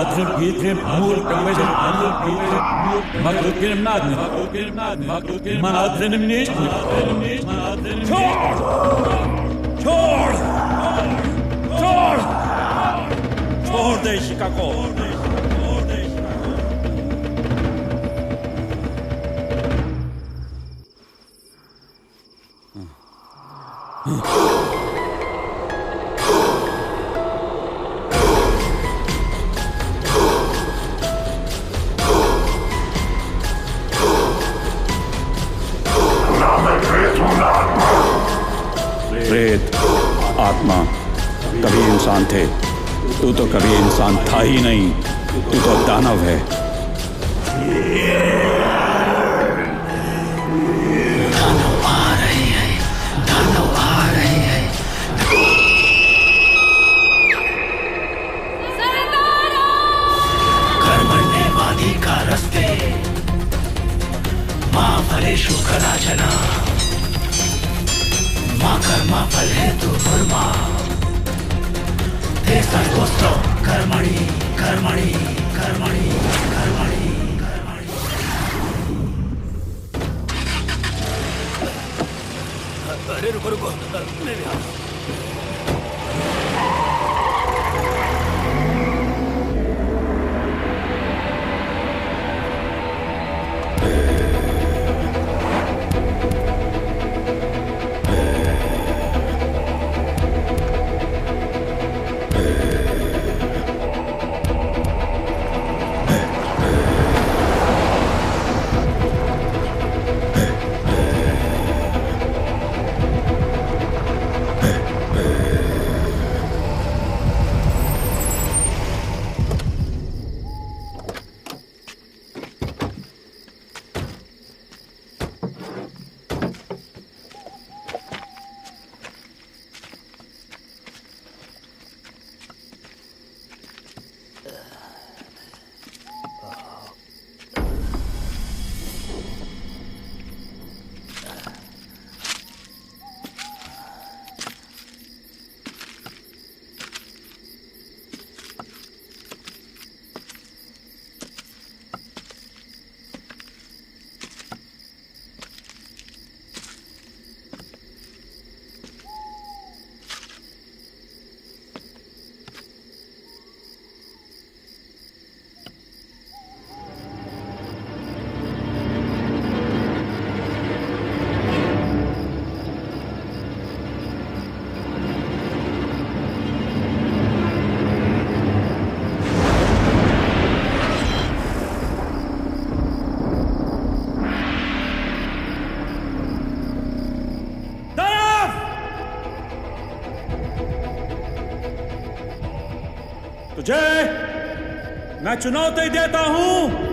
Adrim mul kameze Maglukim nadni Madrim nicht Tor de Chicago प्रेत आत्मा कभी इंसान थे। तू तो कभी इंसान था ही नहीं, तू तो दानव है। दानव आ रहे हैं, दानव आ रहे हैं। कर्मण्य वादी का रस्ते माँ फलेषु कदाचन माँ कर्मा फल है तू कर्मा ते सर्वोस्त्र कर्मणि कर्मणि कर्मणि कर्मणि कर्मणि। अरे रुको रुको मैं भी आ रहा हूं। तुझे मैं चुनौती देता हूं।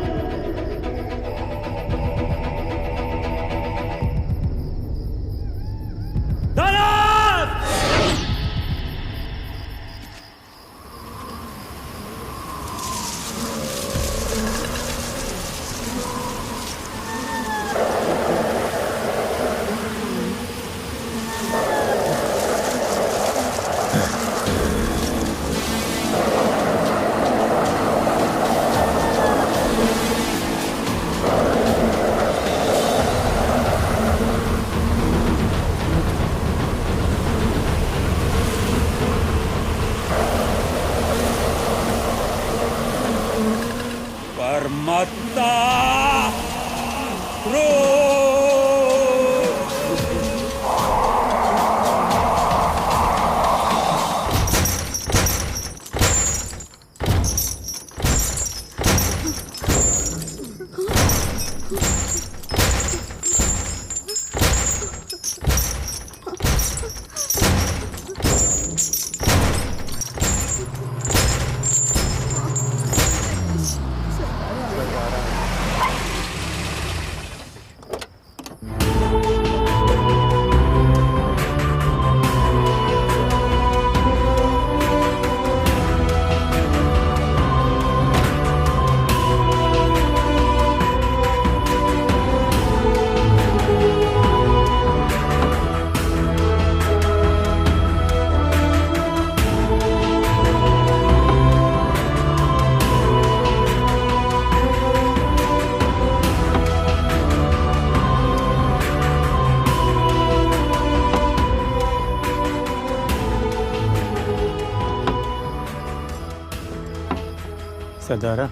सरदारा,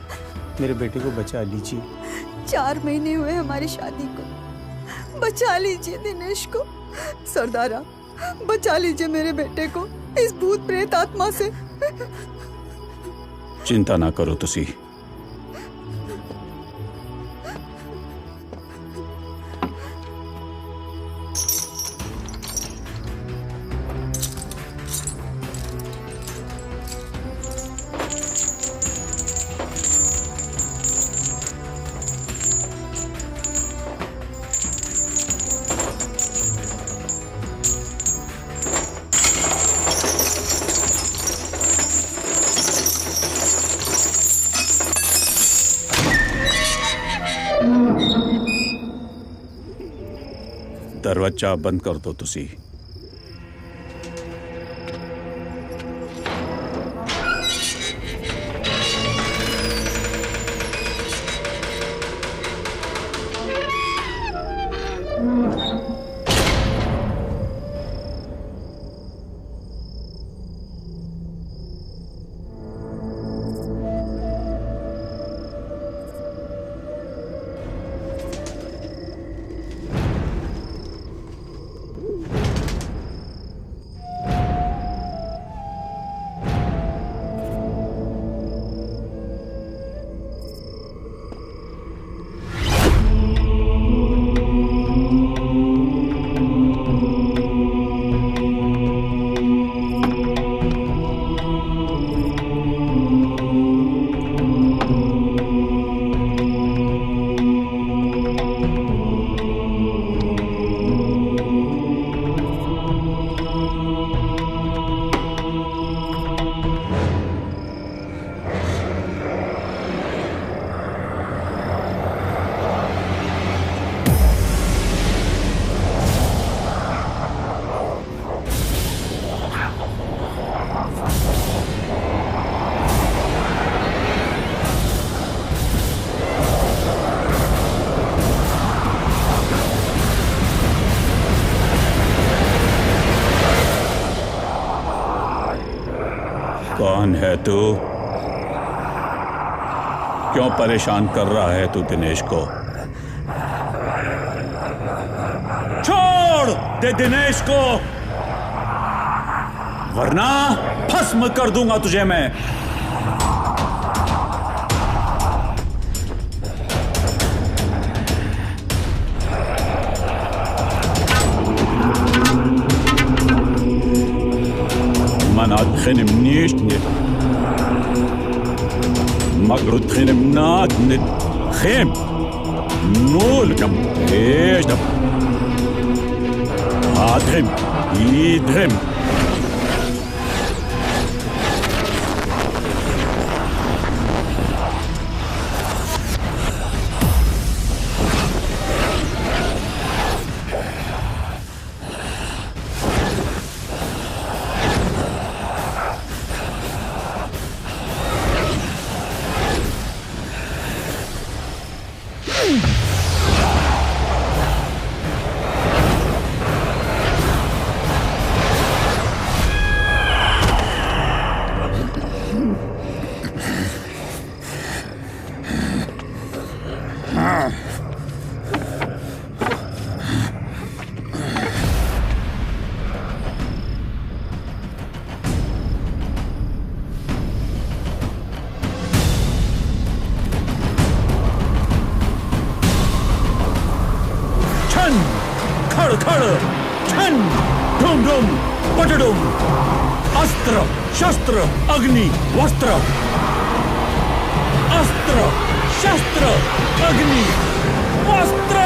मेरे बेटे को बचा लीजिए। 4 महीने हुए हमारी शादी को, बचा लीजिए दिनेश को। सरदारा, बचा लीजिए मेरे बेटे को इस भूत प्रेत आत्मा से। चिंता ना करो तुसी। दरवाजा बंद कर दो तुसी। कौन है तू? क्यों परेशान कर रहा है तू दिनेश को? छोड़ दे दिनेश को, वरना भस्म कर दूंगा तुझे मैं। Man adkhinim nicht nit. Magru adkhinim naad nit. Khim. Nul kam. Eesh dam. Adkhim. Idkhim. खड़ खड़ छन ढूम ढूम पटडुम अस्त्र शस्त्र अग्नि वस्त्र अस्त्र शस्त्र अग्नि वस्त्र।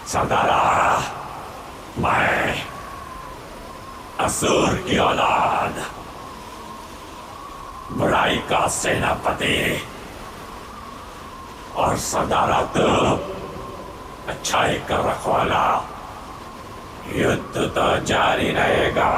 सरदारा, मैं असुर की औलाद, बुराई का सेनापति और सरदारा तो अच्छाई का रखवाला, युद्ध तो जारी रहेगा।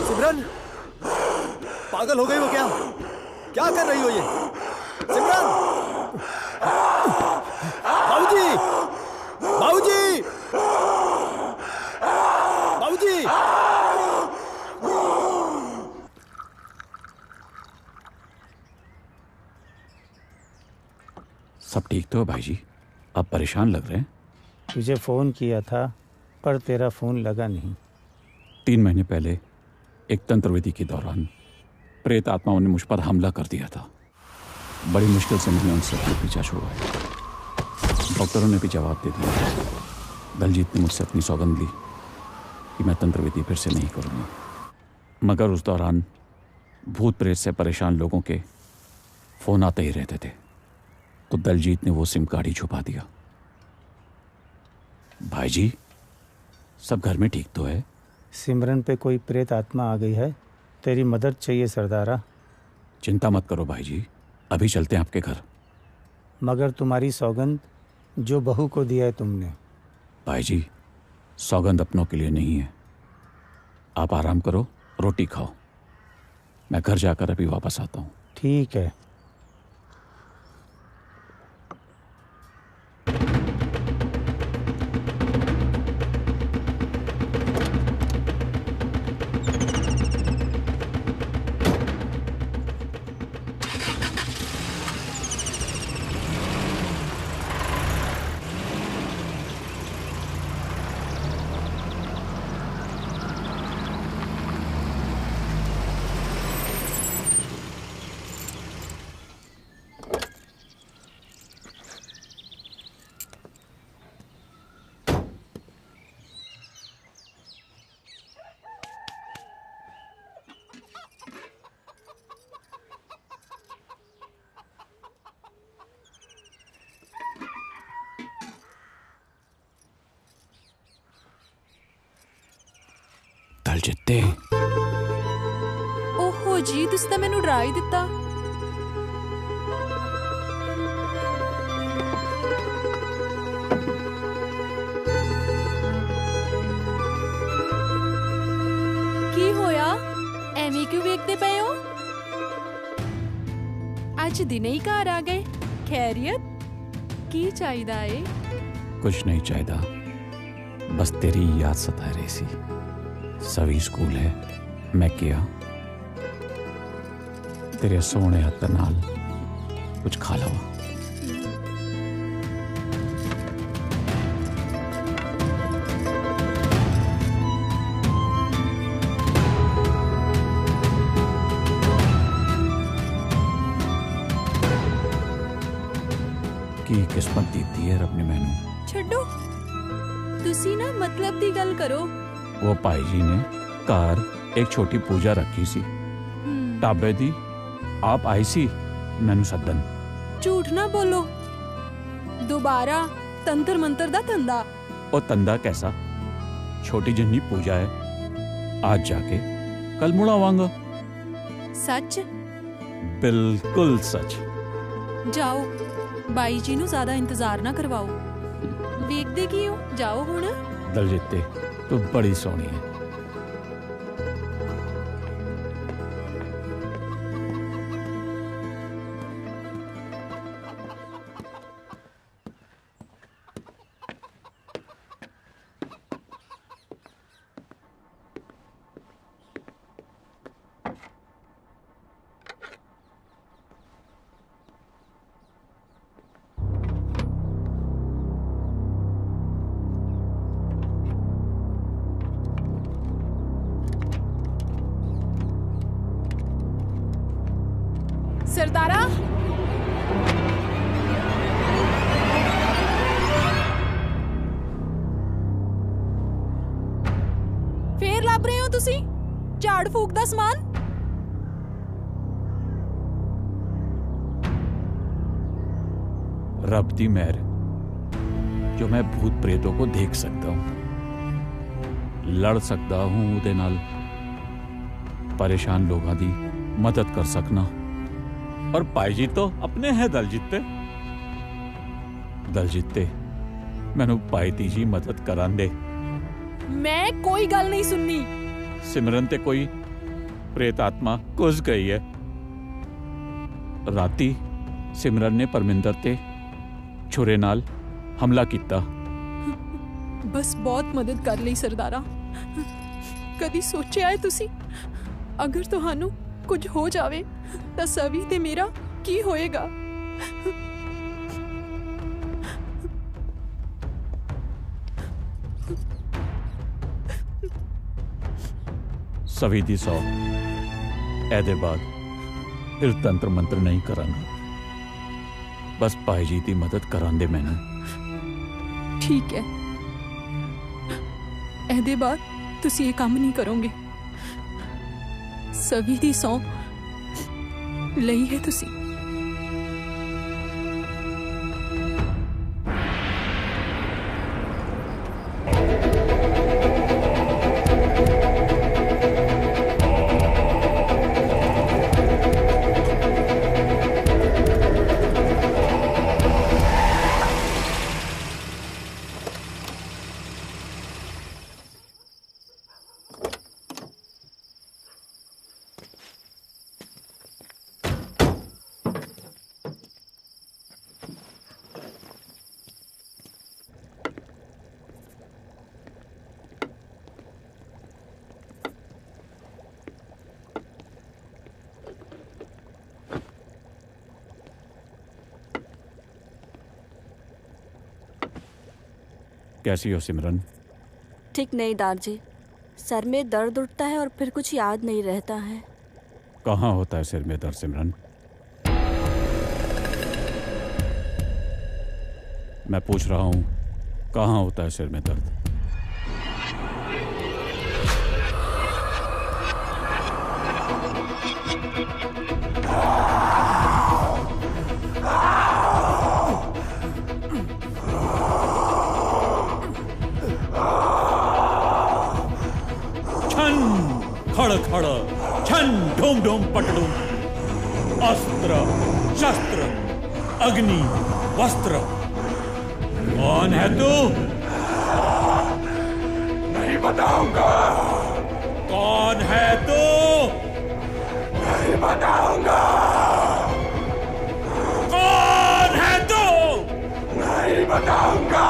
सिमरन, पागल हो गई हो क्या? क्या कर रही हो ये? सिमरन! बाबूजी! बाबूजी! बाबूजी! सब ठीक तो है भाई जी? आप परेशान लग रहे हैं। तुझे फ़ोन किया था पर तेरा फ़ोन लगा नहीं। 3 महीने पहले एक तंत्रविधि के दौरान प्रेत आत्माओं ने मुझ पर हमला कर दिया था। बड़ी मुश्किल से मैंने उनसे अपना पीछा छुड़वाया। डॉक्टरों ने भी जवाब दे दिया। दलजीत ने मुझसे अपनी सौगंध ली कि मैं तंत्रविधि फिर से नहीं करूँगा, मगर उस दौरान भूत प्रेत से परेशान लोगों के फ़ोन आते ही रहते थे, तो दलजीत ने वो सिम कार्ड ही छुपा दिया। भाई जी, सब घर में ठीक तो है? सिमरन पे कोई प्रेत आत्मा आ गई है, तेरी मदद चाहिए सरदारा। चिंता मत करो भाई जी, अभी चलते हैं आपके घर। मगर तुम्हारी सौगंध जो बहू को दिया है तुमने। भाई जी, सौगंध अपनों के लिए नहीं है। आप आराम करो, रोटी खाओ, मैं घर जाकर अभी वापस आता हूँ। ठीक है। दलजीते, ओहो जी, ਤੁਸੀਂ ਤਾਂ ਮੈਨੂੰ ਡਰਾ ਹੀ ਦਿੱਤਾ। ਕੀ ਹੋਇਆ? ਐਵੇਂ ਕਿਉਂ ਵੇਖਦੇ ਪਏ ਹੋ? ਅੱਜ ਦਿਨੇ ही घर आ गए? खैरियत? की चाहिदा है? कुछ नहीं चाहिदा, बस तेरी याद सता रही सी। सभी स्कूल है, मैं किया तेरे सोने हत्थ नाल कुछ खा लवा। की किस्मत दी है रब ने मैनू। ਛੱਡੋ, ਤੁਸੀਂ ना मतलब ਦੀ ਗੱਲ ਕਰੋ। वो भाई जी ने घर एक छोटी पूजा रखी सी ढाबे दी। आप आई सी मैनू सदन। झूठ ना बोलो। दोबारा तंत्र मंत्र दा धंधा। और तंदा कैसा? छोटी जिन्नी पूजा है, आज जाके कल मुड़ आवांगा। सच? बिल्कुल सच। जाओ, बाई जी नू ज्यादा इंतजार ना करवाओ। वेखदे की हो? जाओ हुण। दलजीते, तू बड़ी सोहनी है। ਤੁਸੀਂ ਝਾੜ ਫੂਕ ਦਾ ਸਮਾਨ। रब दी मेहर जो मैं भूत प्रेतों को देख सकता हूं, लड़ सकता हूं उहदे नाल, परेशान लोगों की मदद कर सकना। और भाई जी तो अपने हैं दल जित्ते मैनू भाई दी जी मदद करान दे। मैं कोई गल नहीं सुननी। सिमरन ते कोई प्रेत आत्मा घुस गई है। राती सिमरन ने परमिंदर ते छुरे नाल हमला किया। बस बहुत मदद कर ली सरदारा। कदी सोचिया है तुसी अगर तुहानू कुछ हो जावे तां सवी ते मेरा की होएगा? सवी दी सौ एदे बाद फिर तंत्र मंत्र नहीं करांगा, बस भाई जी की मदद करान दे मैनू। ठीक है, एदे बाद तुसी ये काम नहीं करोगे। सभी दी सौ लई है तुसी। कैसी हो सिमरन? ठीक नहीं दारजी, सर में दर्द उठता है और फिर कुछ याद नहीं रहता है। कहाँ होता है सिर में दर्द सिमरन? मैं पूछ रहा हूँ, कहाँ होता है सिर में दर्द? खड़ खड़ छन ढूम ढूम पटडूम, अस्त्र शस्त्र अग्नि वस्त्र। कौन है तू? नहीं बताऊंगा। कौन है तू? नहीं बताऊंगा। कौन है तू? नहीं बताऊंगा।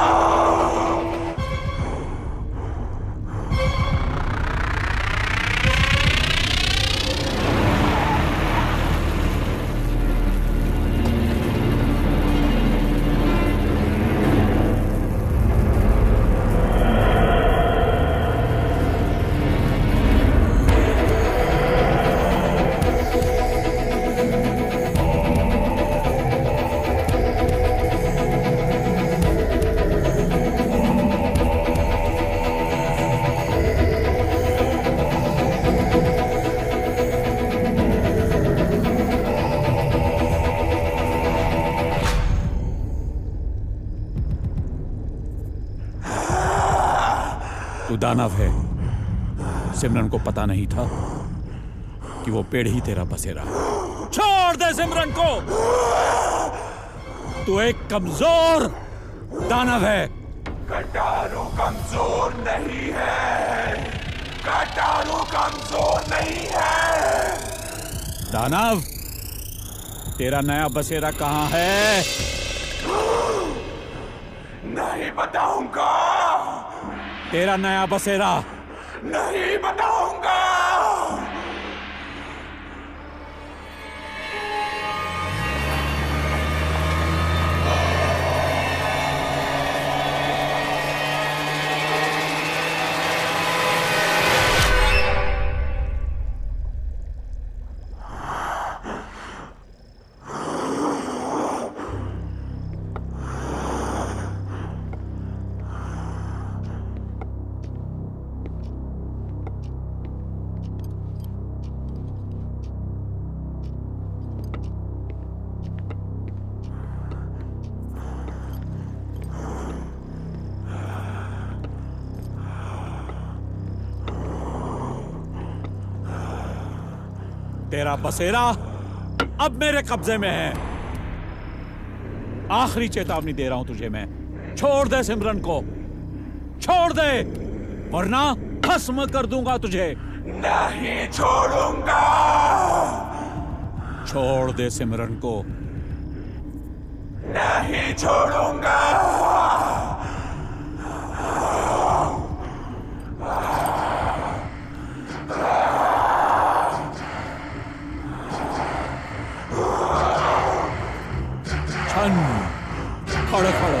तू दानव है। सिमरन को पता नहीं था कि वो पेड़ ही तेरा बसेरा है। छोड़ दे सिमरन को। तू एक कमजोर दानव है। कटारू कमजोर नहीं है। कटारू कमजोर नहीं है। दानव, तेरा नया बसेरा कहाँ है? नहीं बताऊंगा। तेरा नया बसेरा नहीं बताऊंगा। तेरा बसेरा अब मेरे कब्जे में है। आखिरी चेतावनी दे रहा हूं तुझे मैं, छोड़ दे सिमरन को, छोड़ दे, वरना भस्म कर दूंगा तुझे। नहीं छोड़ूंगा। छोड़ दे सिमरन को। नहीं छोड़ूंगा। छन खड़ खड़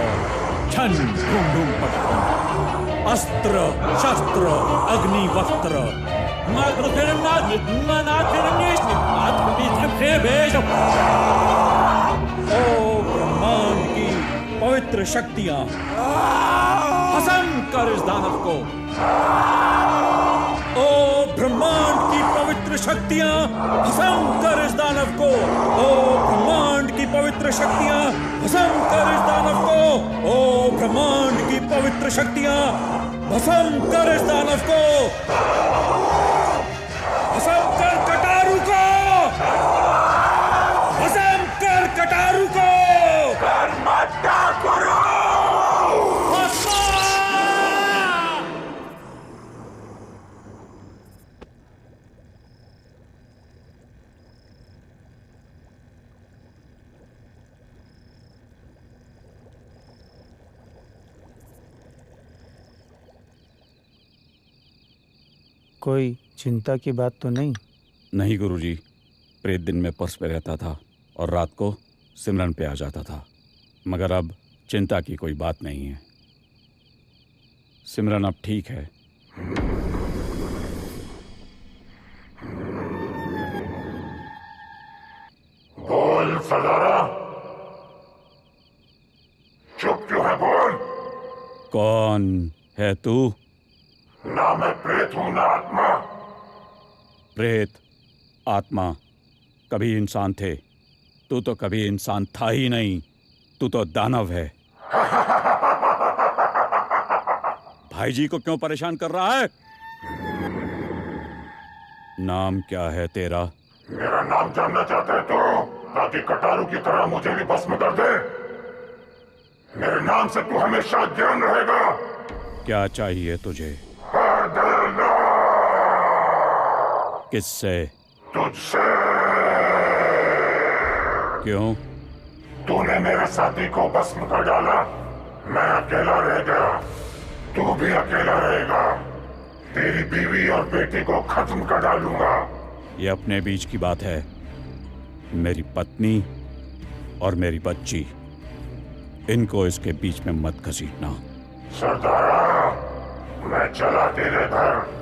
छन ढूंढ ढूंढ पटकन, अस्त्र शस्त्र अग्नि वस्त्र ओ ब्रह्मांड की पवित्र शक्तियां, भस्म कर इस दानव को। ओ ब्रह्मांड की पवित्र शक्तियां, भस्म कर इस दानव को। ओ ब्रह्मांड की पवित्र शक्तियां, भस्म कर इस दानव को। ओ ब्रह्मांड की पवित्र शक्तियां, भस्म कर इस दानव को। भस्म कर कटारू को, भस्म कर कटारू को। कर्मठा करो। कोई चिंता की बात तो नहीं? नहीं गुरुजी, प्रेत दिन में पर्स पे रहता था और रात को सिमरन पे आ जाता था, मगर अब चिंता की कोई बात नहीं है। सिमरन अब ठीक है। बोल सरदारा, चुप क्यों है? बोल। कौन है तू? ना मैं प्रेत हूं ना आत्मा। प्रेत आत्मा कभी इंसान थे, तू तो कभी इंसान था ही नहीं, तू तो दानव है। भाई जी को क्यों परेशान कर रहा है? नाम क्या है तेरा? मेरा नाम जानना चाहते है तो, ताकि कटारू की तरह मुझे भी भस्म कर दे। मेरे नाम से तू हमेशा ज्ञान रहेगा। क्या चाहिए तुझे? किससे? तुझसे। क्यों? तूने मेरे साथी को भस्म कर डाला, मैं अकेला रह गया, तू भी अकेला रहेगा। तेरी बीवी और बेटी को खत्म कर डालूंगा। ये अपने बीच की बात है। मेरी पत्नी और मेरी बच्ची, इनको इसके बीच में मत घसीटना। सरदारा, मैं चला तेरे घर।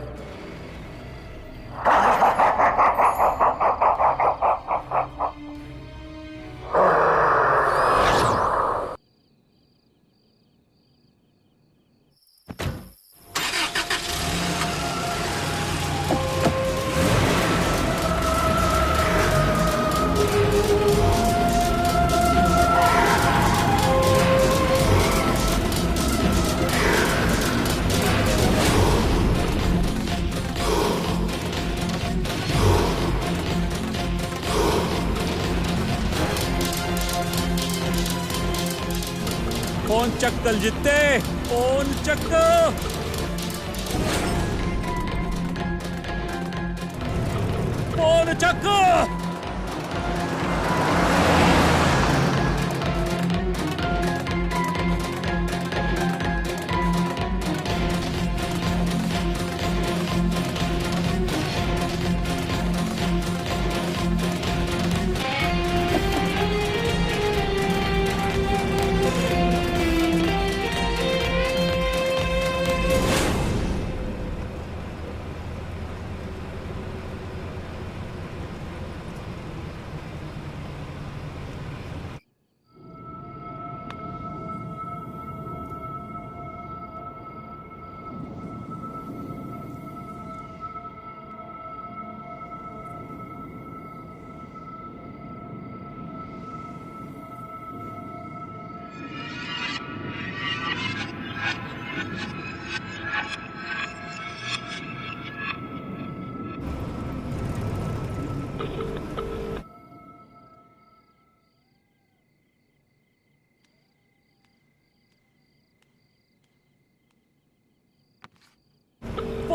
कौन चक्कल जितते? कौन चक्क? कौन चक्क?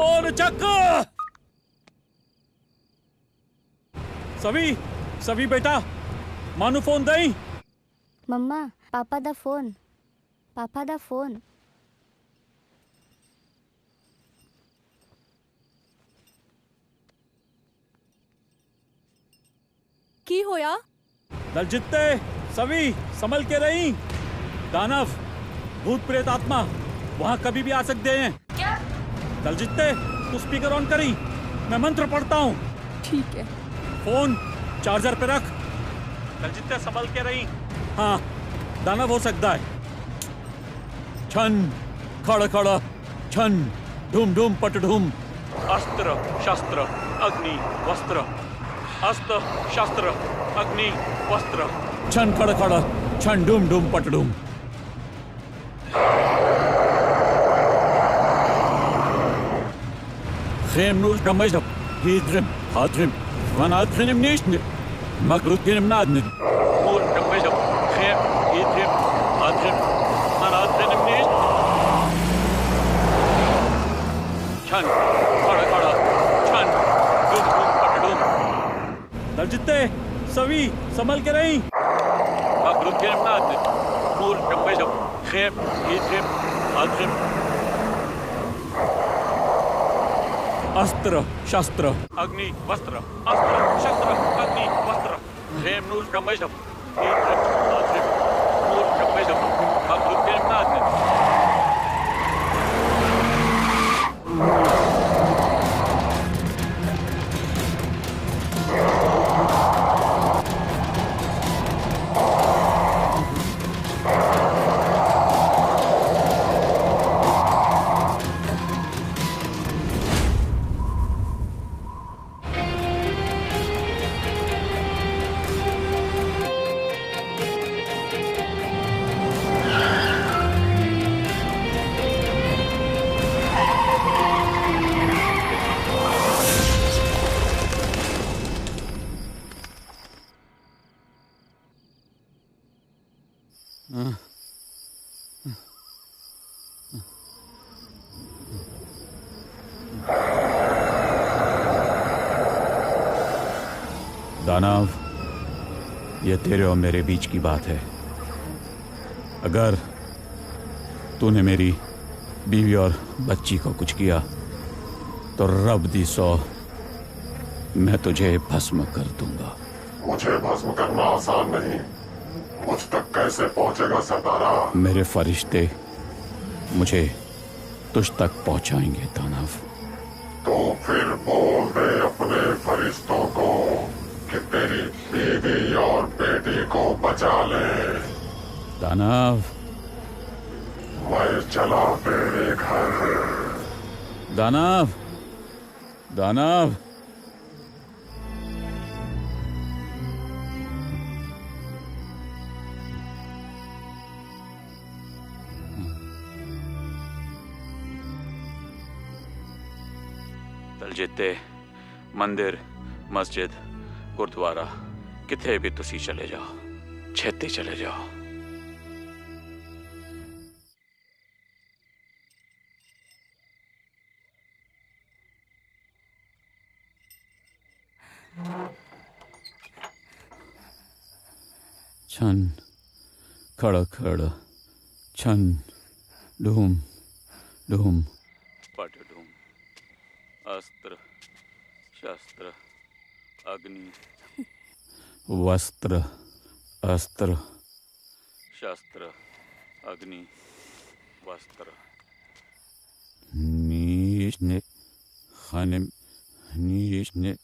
फोन चक। सभी सभी बेटा, मानू फोन दई। मम्मा, पापा दा फोन, पापा दा फोन। की होया? दलजित्ते सभी संभल के रही। दानव, भूत प्रेत आत्मा वहां कभी भी आ सकते हैं। क्या? दलजित्ते तू स्पीकर ऑन करी, मैं मंत्र पढ़ता हूँ। ठीक है। फोन चार्जर पे रख। दलजित्ते संभल के रही। हाँ, दानव हो सकता है। छन खड़ खड़ छन ढूम ढूम पट ढूम। अस्त्र शस्त्र अग्नि वस्त्र। अस्त्र शस्त्र अग्नि वस्त्र। छन खड़ खड़ छन ढूम ढूम पट ढूम। Geen moest kan mij op. Hidrim, hadrim, van hadrim niet. Makkelijk in hem naden. Moest kan mij op. Geen, hidrim, hadrim, van hadrim niet. Chan, खड़ा खड़ा, छन, डूम डूम पट डूम। दलजित्ते सभी संभल के रही। makkelijk in hem naden. Moest kan mij op. Geen, hidrim, hadrim. अस्त्र शस्त्र अग्नि वस्त्र। अस्त्र शस्त्र अग्नि वस्त्र। Geen moest kan mij op. Hidrim, hadrim, moest kan mij op. Makkelijk in hem naden. दानव, ये तेरे और मेरे बीच की बात है। अगर तूने मेरी बीवी और बच्ची को कुछ किया तो रब दी सौ, मैं तुझे भस्म कर दूंगा। मुझे भस्म करना आसान नहीं। मुझ तक कैसे पहुंचेगा सरदारा? मेरे फरिश्ते मुझे तुझ तक पहुंचाएंगे दानव। तो फिर बोल दे अपने फरिश्तों को कि तेरी बीवी और बेटी को बचा ले। दानव, मैं चला तेरे घर। दानव, दानव। दलजित्ते मंदिर, मस्जिद, गुरुद्वारा किथे भी तुसी चले जाओ, छेती चले जाओ। छन खड़ खड़ छन ढूम ढूम पट ढूम। अस्त्र शस्त्र अग्नि वस्त्र। अस्त्र शस्त्र अग्नि वस्त्र। नीशने खाने नीशने।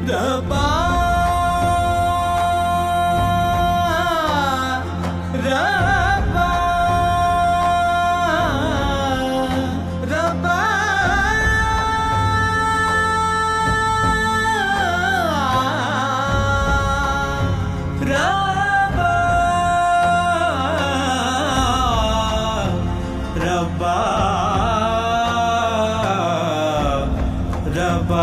रब्बा रब्बा रब्बा रब्बा रब्बा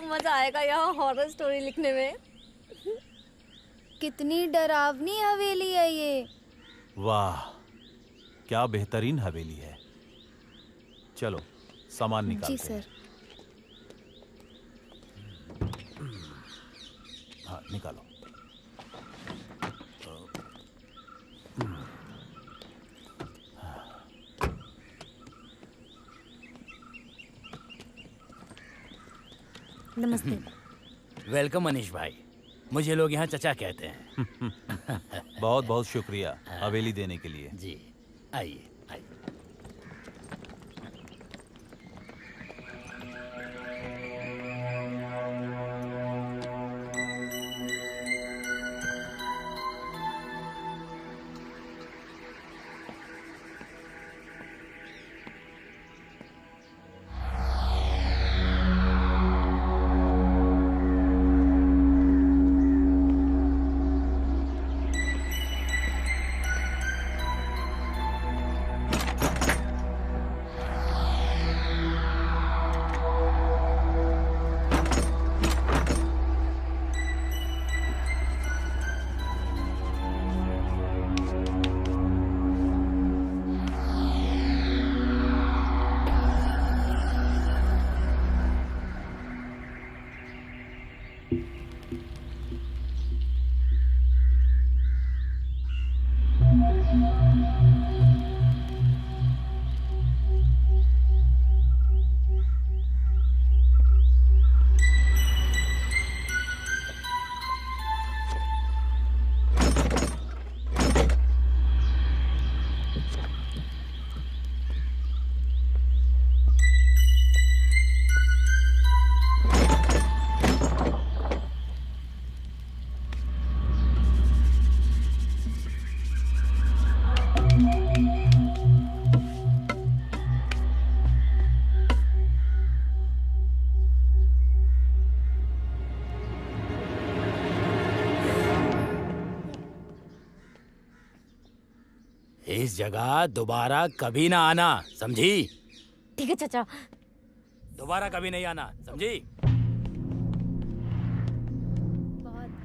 मजा आएगा यहाँ हॉरर स्टोरी लिखने में। कितनी डरावनी हवेली है ये। वाह, क्या बेहतरीन हवेली है। चलो सामान निकालते हैं। जी सर। हाँ निकालो। नमस्ते। वेलकम मनीष भाई, मुझे लोग यहाँ चचा कहते हैं। बहुत बहुत शुक्रिया हवेली देने के लिए। जी आइए आइए। इस जगह दोबारा कभी ना आना, समझी? ठीक है चाचा। दोबारा कभी नहीं आना, समझी?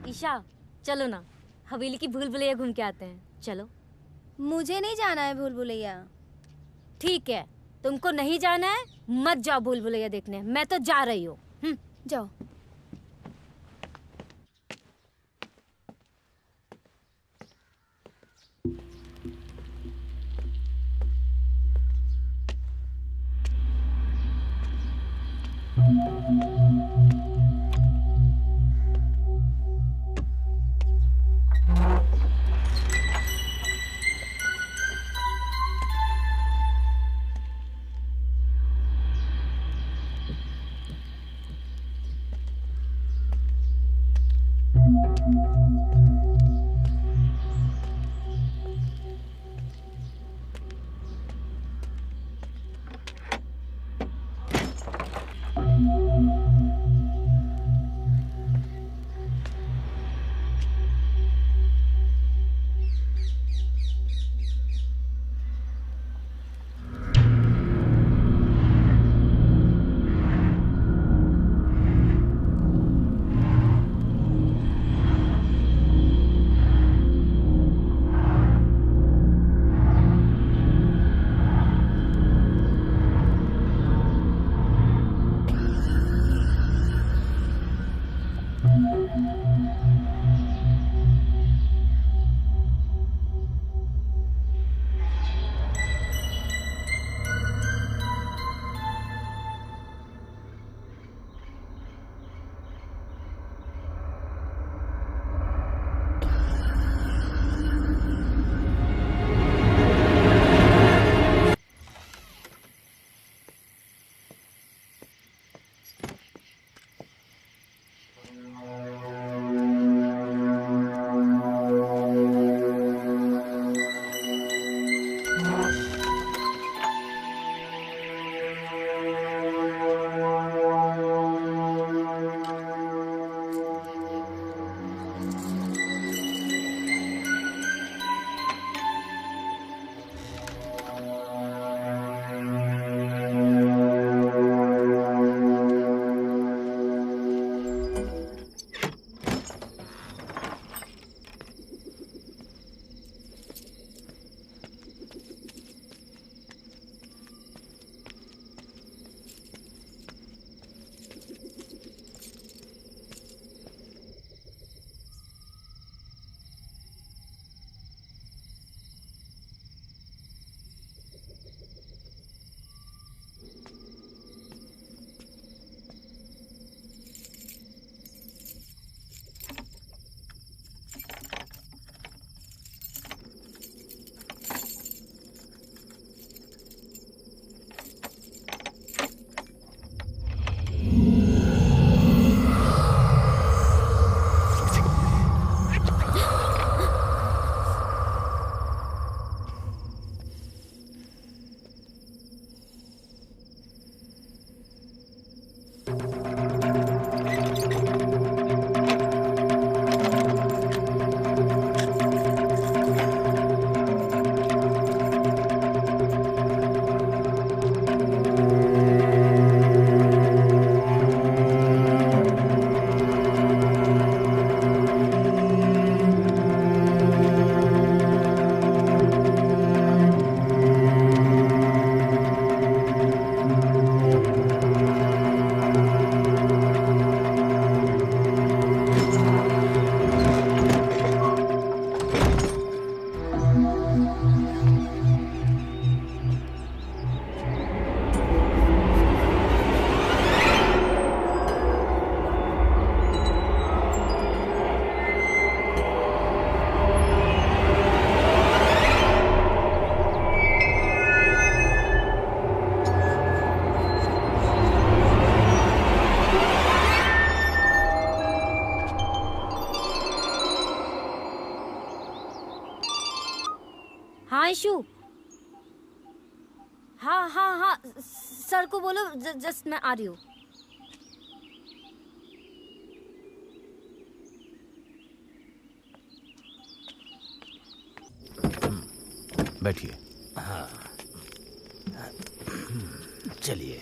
ईशा चलो ना, हवेली की भूल भुलैया घूम के आते हैं। चलो। मुझे नहीं जाना है भूल भुलैया। ठीक है, तुमको नहीं जाना है मत जाओ भूल भुलैया देखने, मैं तो जा रही हूँ। जाओ। हाँ इशू। हाँ हाँ हाँ सर को बोलो जस्ट मैं आ रही हूँ। बैठिए। हाँ, चलिए।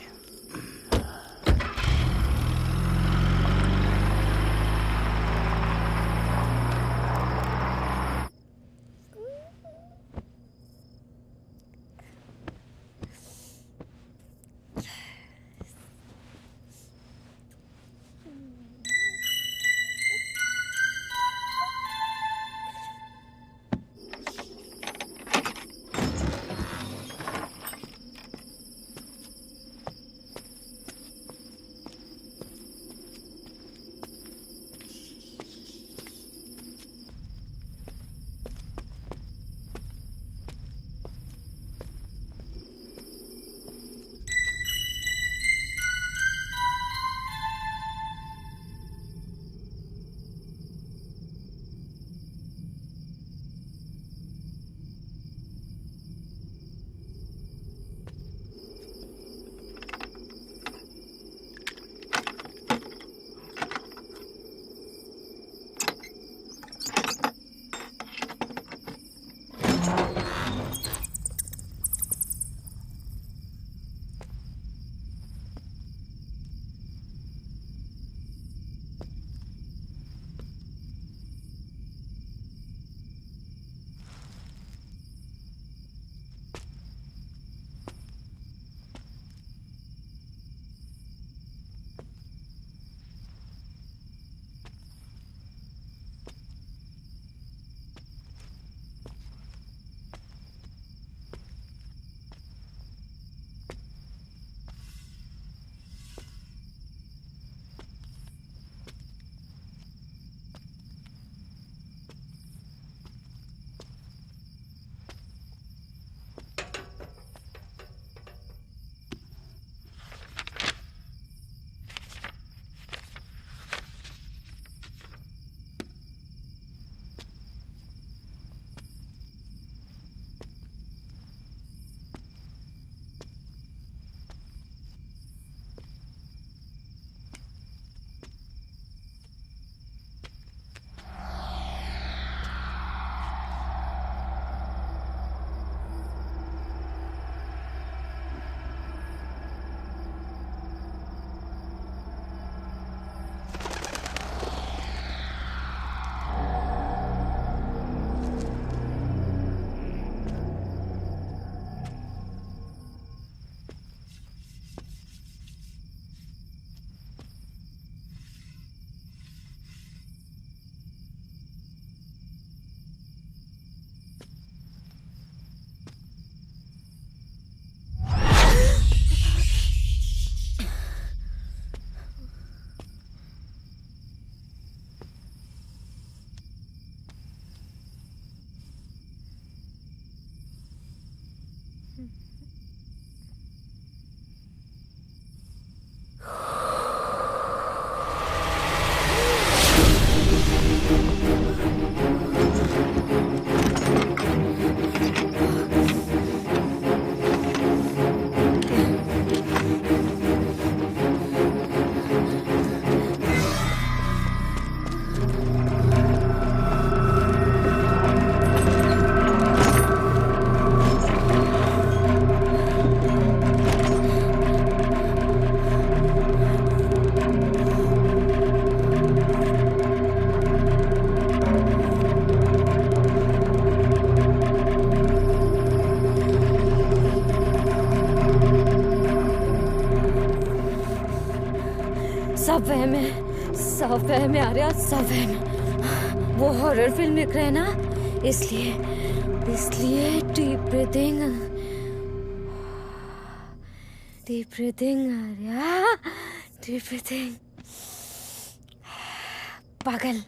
सब वहम है आर्या, सब वहम। वो हॉरर फिल्म लिख रहे हैं ना, इसलिए deep breathing Arya, deep breathing. पागल।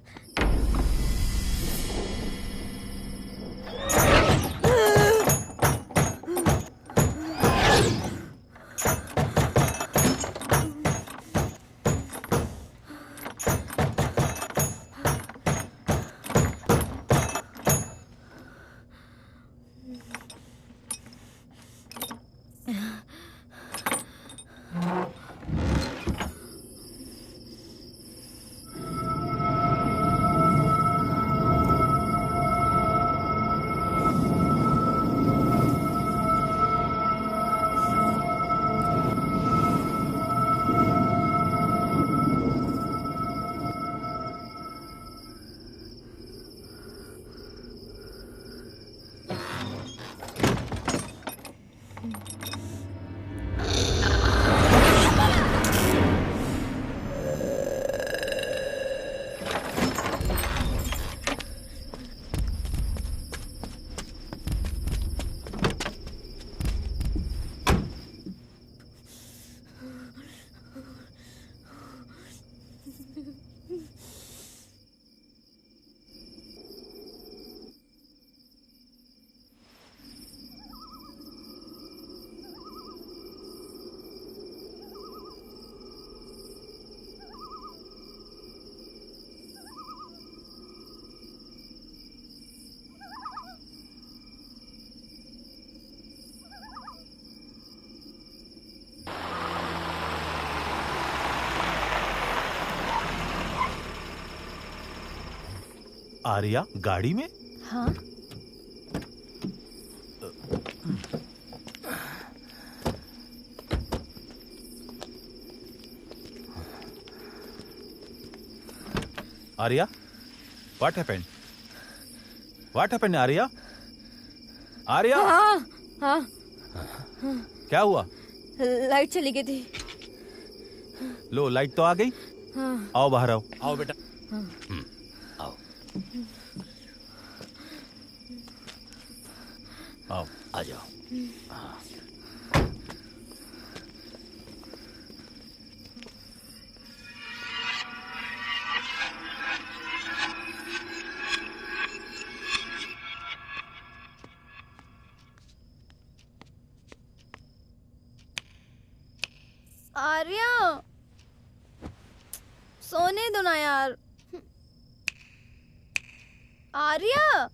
आर्या गाड़ी में? हाँ। Arya, what happened? What happened, Arya? Arya? हाँ, हाँ। क्या हुआ? लाइट चली गई थी। लो, लाइट तो आ गई। हाँ। आओ बाहर आओ। आओ बेटा। आओ। आओ, आ जाओ। आर्या, सोने दो ना यार। आर्या,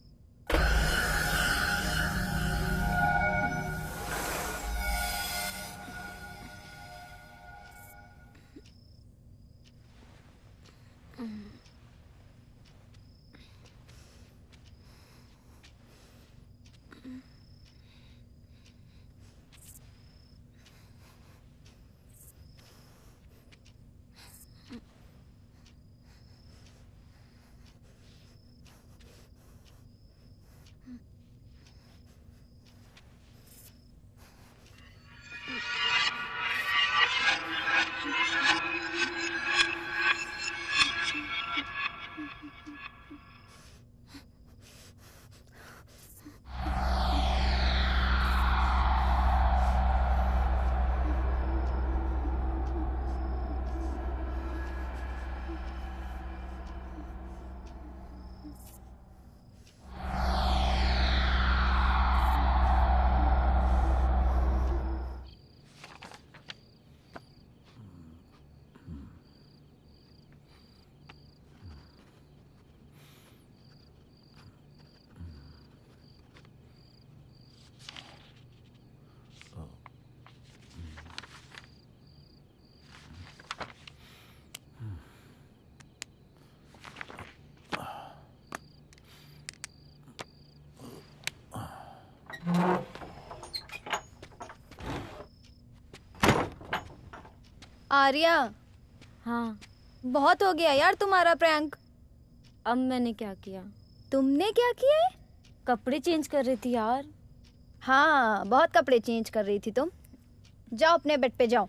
आर्या। हाँ। बहुत हो गया यार तुम्हारा प्रैंक। अब मैंने क्या किया? तुमने क्या किया है? कपड़े चेंज कर रही थी यार। हाँ, बहुत कपड़े चेंज कर रही थी तुम। जाओ अपने बेड पे जाओ।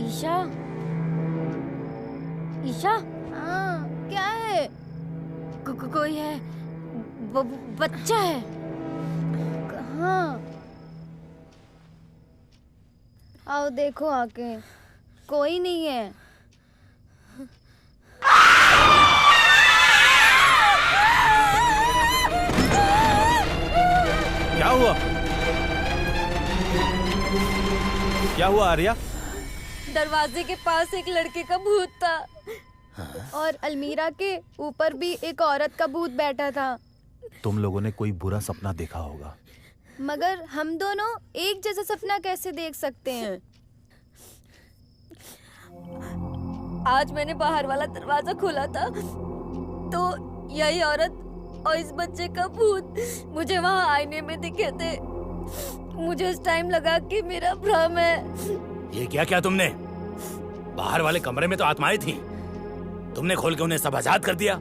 ईशा, ईशा। हाँ, क्या है? कोई है, बच्चा है। कहाँ? आओ देखो आके। कोई नहीं है। क्या हुआ? क्या हुआ आर्या? दरवाजे के पास एक लड़के का भूत था और अलमीरा के ऊपर भी एक औरत का भूत बैठा था। तुम लोगों ने कोई बुरा सपना देखा होगा। मगर हम दोनों एक जैसा सपना कैसे देख सकते हैं? आज मैंने बाहर वाला दरवाजा खोला था तो यही औरत और इस बच्चे का भूत मुझे वहाँ आईने में दिखे थे। मुझे उस टाइम लगा कि मेरा भ्रम है, ये क्या क्या तुमने? बाहर वाले कमरे में तो आत्माएं थी, तुमने खोल के उन्हें सब आजाद कर दिया।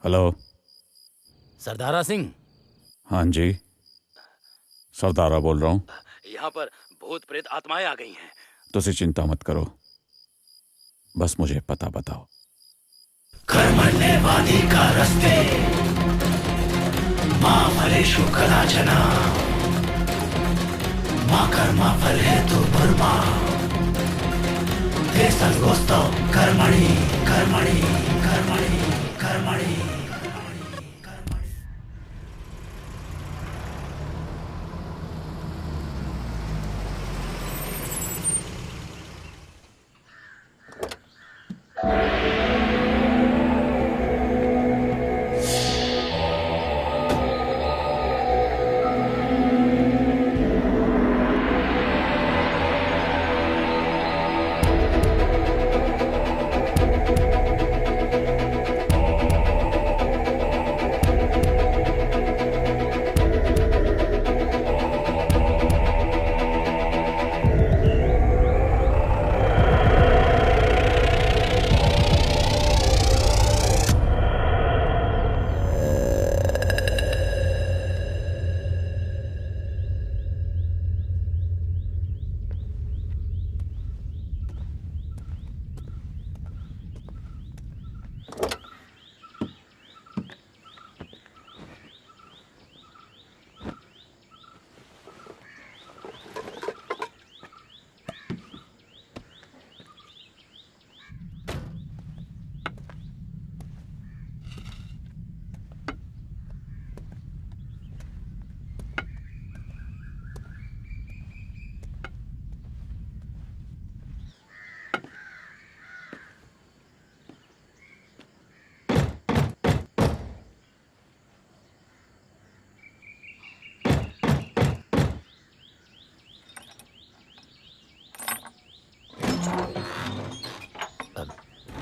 हेलो। सरदारा सिंह। हाँ जी, सरदारा बोल रहा हूँ। यहाँ पर भूत प्रेत आत्माएं आ गई हैं। तुझे चिंता मत करो, बस मुझे पता बताओ। कर्मण्यवादी का रस्ते माँ फलेषु कदाचन माँ कर्मा फल हेतु कर्मा ते सर्वोस्तो कर्मणि कर्मणि कर्मणि कर्मणि।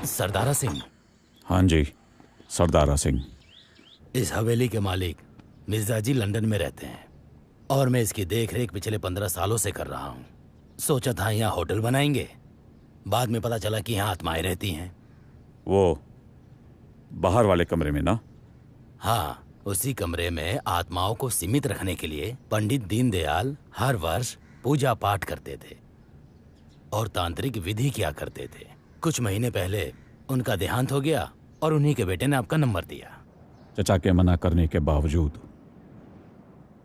सरदारा सिंह। हाँ जी, सरदारा सिंह। इस हवेली के मालिक मिर्जा जी लंदन में रहते हैं और मैं इसकी देखरेख पिछले 15 सालों से कर रहा हूँ। सोचा था यहाँ होटल बनाएंगे, बाद में पता चला कि यहाँ आत्माएं रहती हैं। वो बाहर वाले कमरे में ना? हाँ, उसी कमरे में आत्माओं को सीमित रखने के लिए पंडित दीनदयाल हर वर्ष पूजा पाठ करते थे और तांत्रिक विधि किया करते थे। कुछ महीने पहले उनका देहांत हो गया और उन्हीं के बेटे ने आपका नंबर दिया। चचा के मना करने के बावजूद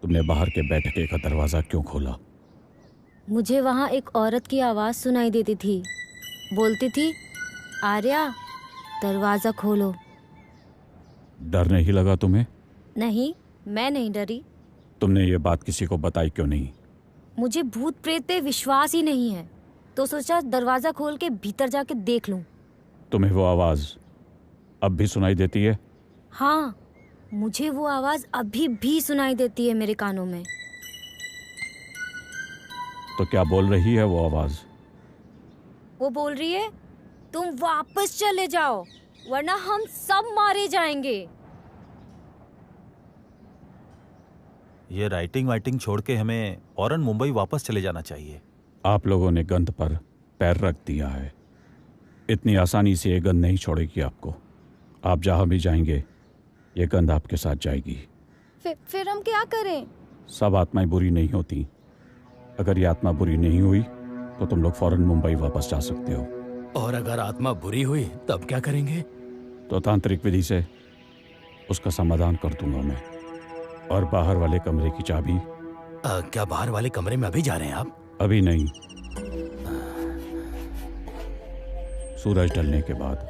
तुमने बाहर के बैठके का दरवाजा क्यों खोला? मुझे वहाँ एक औरत की आवाज़ सुनाई देती थी, बोलती थी, आर्या दरवाज़ा खोलो। डर नहीं लगा तुम्हें? नहीं, मैं नहीं डरी। तुमने ये बात किसी को बताई क्यों नहीं? मुझे भूत प्रेत पे विश्वास ही नहीं है, तो सोचा दरवाज़ा खोल के भीतर जाके देख लूं। तुम्हें वो आवाज़ अब भी सुनाई देती है? हाँ, मुझे वो आवाज़ अभी भी सुनाई देती है मेरे कानों में। तो क्या बोल रही है वो आवाज़? वो बोल रही है, तुम वापस चले जाओ वरना हम सब मारे जाएंगे। ये राइटिंग वाइटिंग छोड़ के हमें फौरन मुंबई वापस चले जाना चाहिए। आप लोगों ने गंध पर पैर रख दिया है। इतनी आसानी से ये गंध नहीं छोड़ेगी आपको। आप जहां भी जाएंगे ये गंध आपके साथ जाएगी। फिर हम क्या करें? सब आत्माएं बुरी नहीं होती। अगर ये आत्मा बुरी नहीं हुई तो तुम लोग फौरन मुंबई वापस जा सकते हो। और अगर आत्मा बुरी हुई तब क्या करेंगे? तो तांत्रिक विधि से उसका समाधान कर दूंगा मैं। और बाहर वाले कमरे की चाबी? क्या बाहर वाले कमरे में अभी जा रहे हैं आप? अभी नहीं, सूरज ढलने के बाद।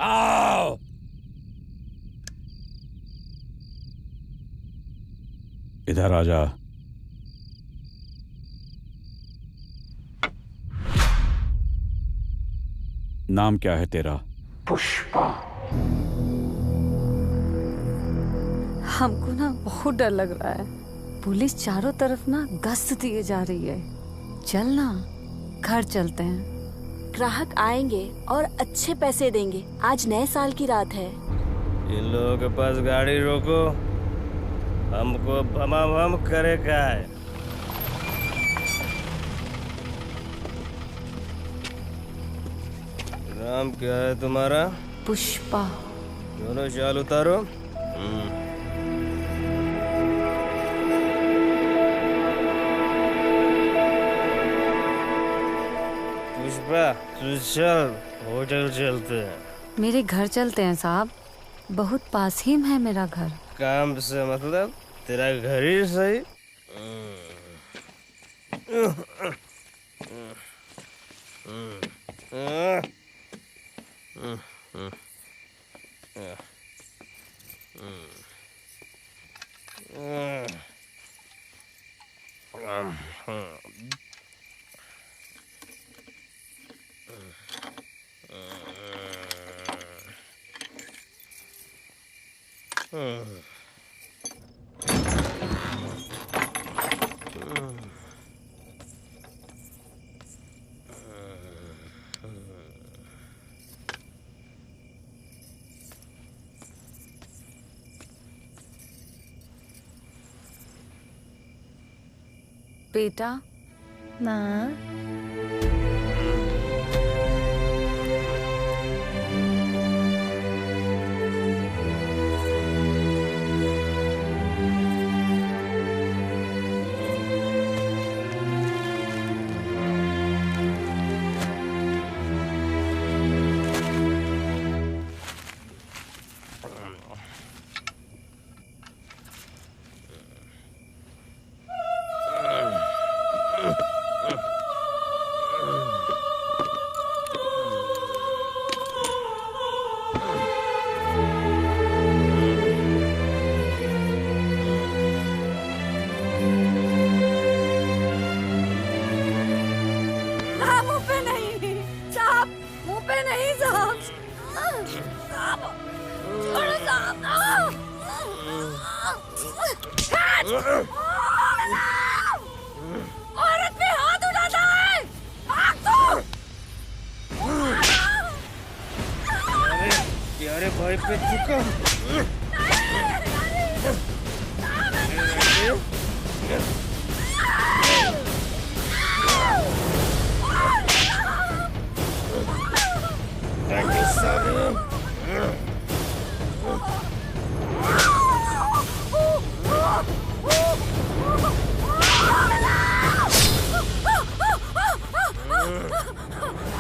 आओ। इधर आ जा। नाम क्या है तेरा? पुष्पा। हमको ना बहुत डर लग रहा है। पुलिस चारों तरफ ना गश्त दिए जा रही है। चल ना, घर चलते हैं। ग्राहक आएंगे और अच्छे पैसे देंगे। आज नए साल की रात है। इन लोगों के पास गाड़ी रोको, हमको बम करे का है। नाम क्या है तुम्हारा? पुष्पा। दोनों शाल उतारो। पुष्पा तू चल, होटल चलते हैं। मेरे घर चलते हैं साहब, बहुत पास ही में है मेरा घर। काम से मतलब तेरा घर ही सही। बेटा। माँ। औरत पे हाथ उठाता है, भाग तो। प्यारे भाई पे चुका।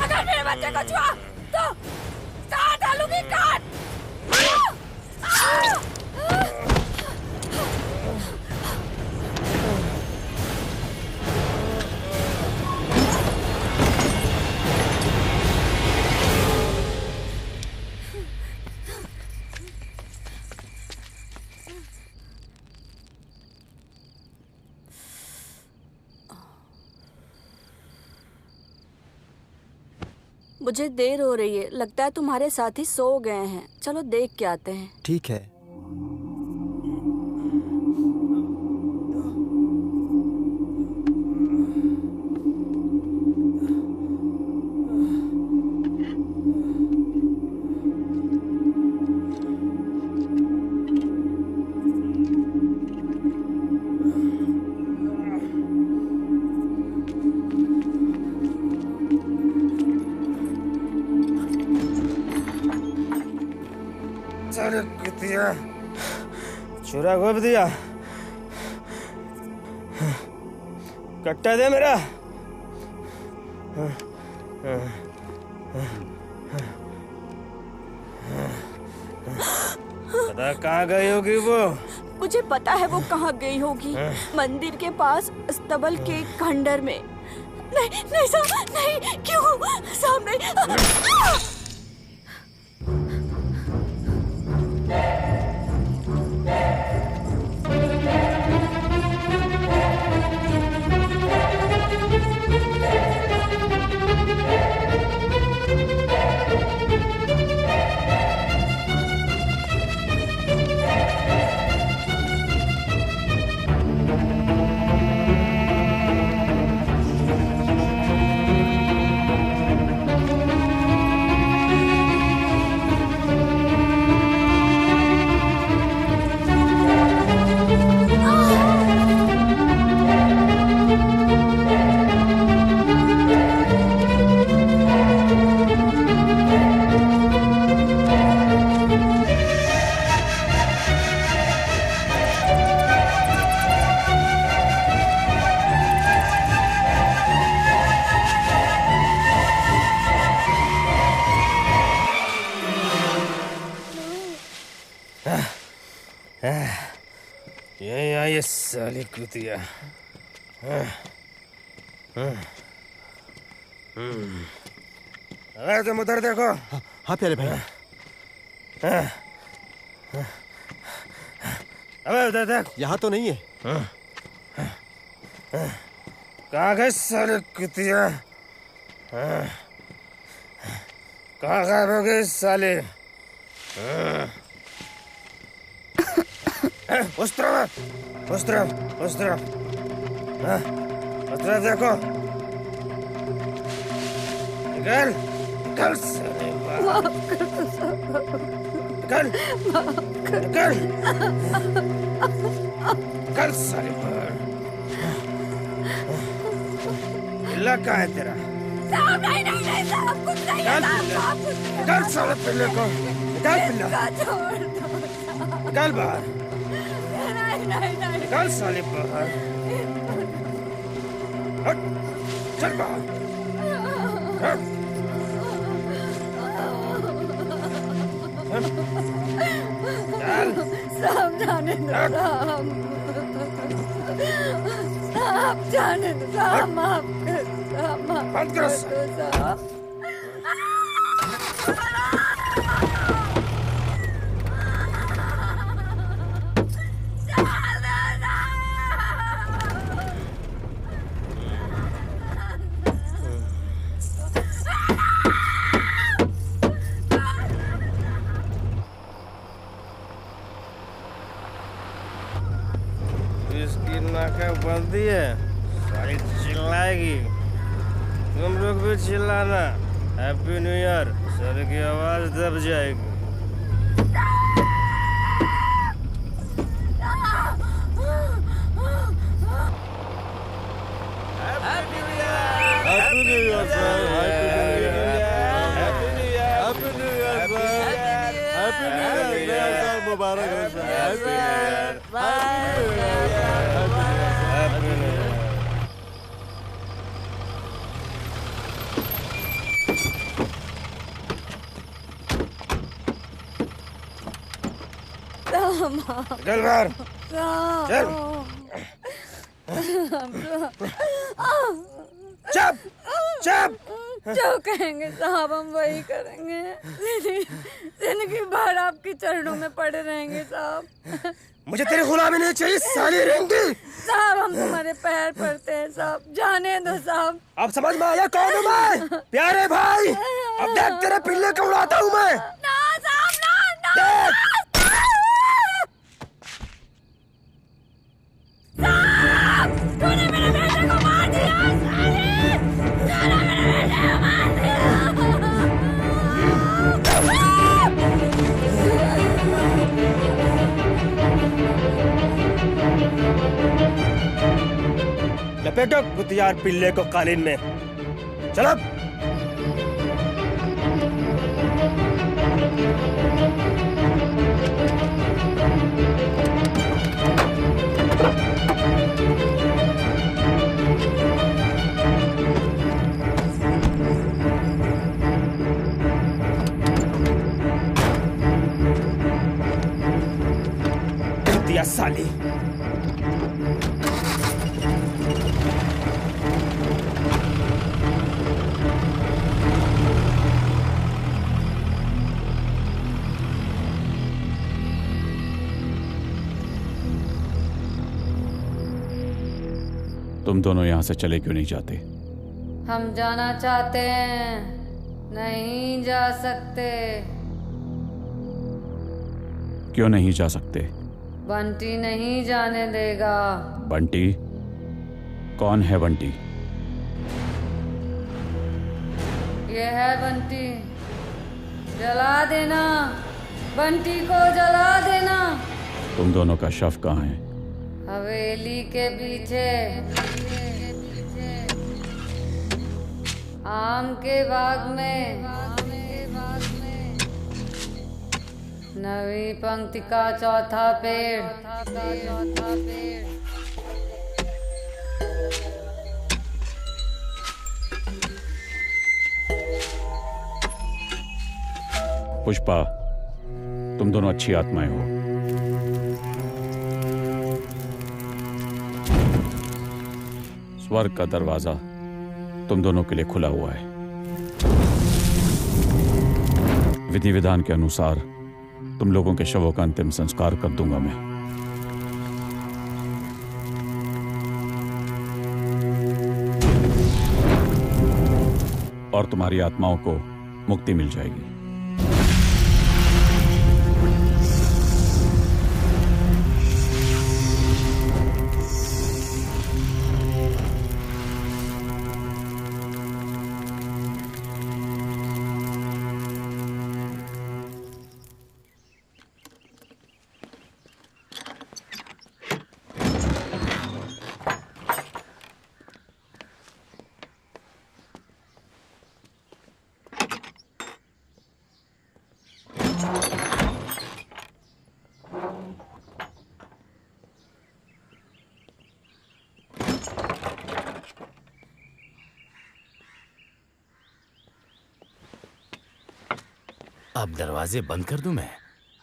अगर मेरे बच्चे को छुआ तो काट डालूंगी, काट। मुझे देर हो रही है, लगता है तुम्हारे साथी सो गए हैं। चलो देख के आते हैं। ठीक है। छुरा घोप दिया, कट्टा दे मेरा। पता कहाँ गई होगी वो? मुझे पता है वो कहाँ गई होगी। मंदिर के पास अस्तबल के खंडर में। नहीं साहब, नहीं। क्यों साहब? नहीं। यही आई साली कुतिया। अरे तुम उधर देखो। हाँ प्यारे भाई। अबे उधर देख। यहाँ तो नहीं है। कहाँ गए साले कुतिया? कहाँ गायब हो गए साले? उस तरफ, उस तरफ, उस तरफ, उस तरफ देखो। निकल, निकल साले। निकल, निकल, निकल साले। पिल्ला कहाँ है तेरा? साहब नहीं नहीं नहीं साहब कुछ नहीं है साहब कुछ नहीं। निकाल साले पिल्ले को। निकाल पिल्ला। छोड़ दो। निकाल बाहर। नहीं नहीं नहीं। निकाल साले बाहर। हट, चल बाहर। हट। चल। साहब जाने दो साहब। साहब जाने दो साहब माफ कर साहब माफ कर दो साहब। इसकी नाकाबंदी है, साली चिल्लाएगी। तुम लोग भी चिल्लाना। Happy new year. सर की आवाज दब जाएगी। Happy new year sir. Happy new year. Happy new year sir. Happy new year sir. मुबारक हो sir. Happy new year. Happy new year. चल बाहर। चल। चुप चुप। जो कहेंगे साहब हम वही करेंगे। जिंदगी भर आपके चरणों में पड़े रहेंगे साहब। मुझे तेरी गुलामी नहीं चाहिए साली रेंगी। साहब हम तुम्हारे पैर पड़ते हैं साहब। जाने दो साहब। अब समझ में आया कौन हूँ मैं? प्यारे भाई, अब देख तेरे पिल्ले को उड़ाता हूँ मैं। ना साहब ना ना। देख। साहब तूने मेरे बेटे को मार दिया साले। तूने मेरे बेटे को मार दिया। लपेटो कुतियार पिल्ले को कालीन में। चलो। कुतिया साली। तुम दोनों यहां से चले क्यों नहीं जाते? हम जाना चाहते हैं, नहीं जा सकते। क्यों नहीं जा सकते? बंटी नहीं जाने देगा। बंटी? कौन है बंटी? ये है बंटी। जला देना, बंटी को जला देना। तुम दोनों का शव कहाँ है? हवेली के पीछे, आम के बाग में, नवी पंक्ति का चौथा पेड़। पुष्पा, तुम दोनों अच्छी आत्माएं हो। स्वर्ग का दरवाजा तुम दोनों के लिए खुला हुआ है। विधि विधान के अनुसार तुम लोगों के शवों का अंतिम संस्कार कर दूंगा मैं। और तुम्हारी आत्माओं को मुक्ति मिल जाएगी। अब दरवाजे बंद कर दूं मैं?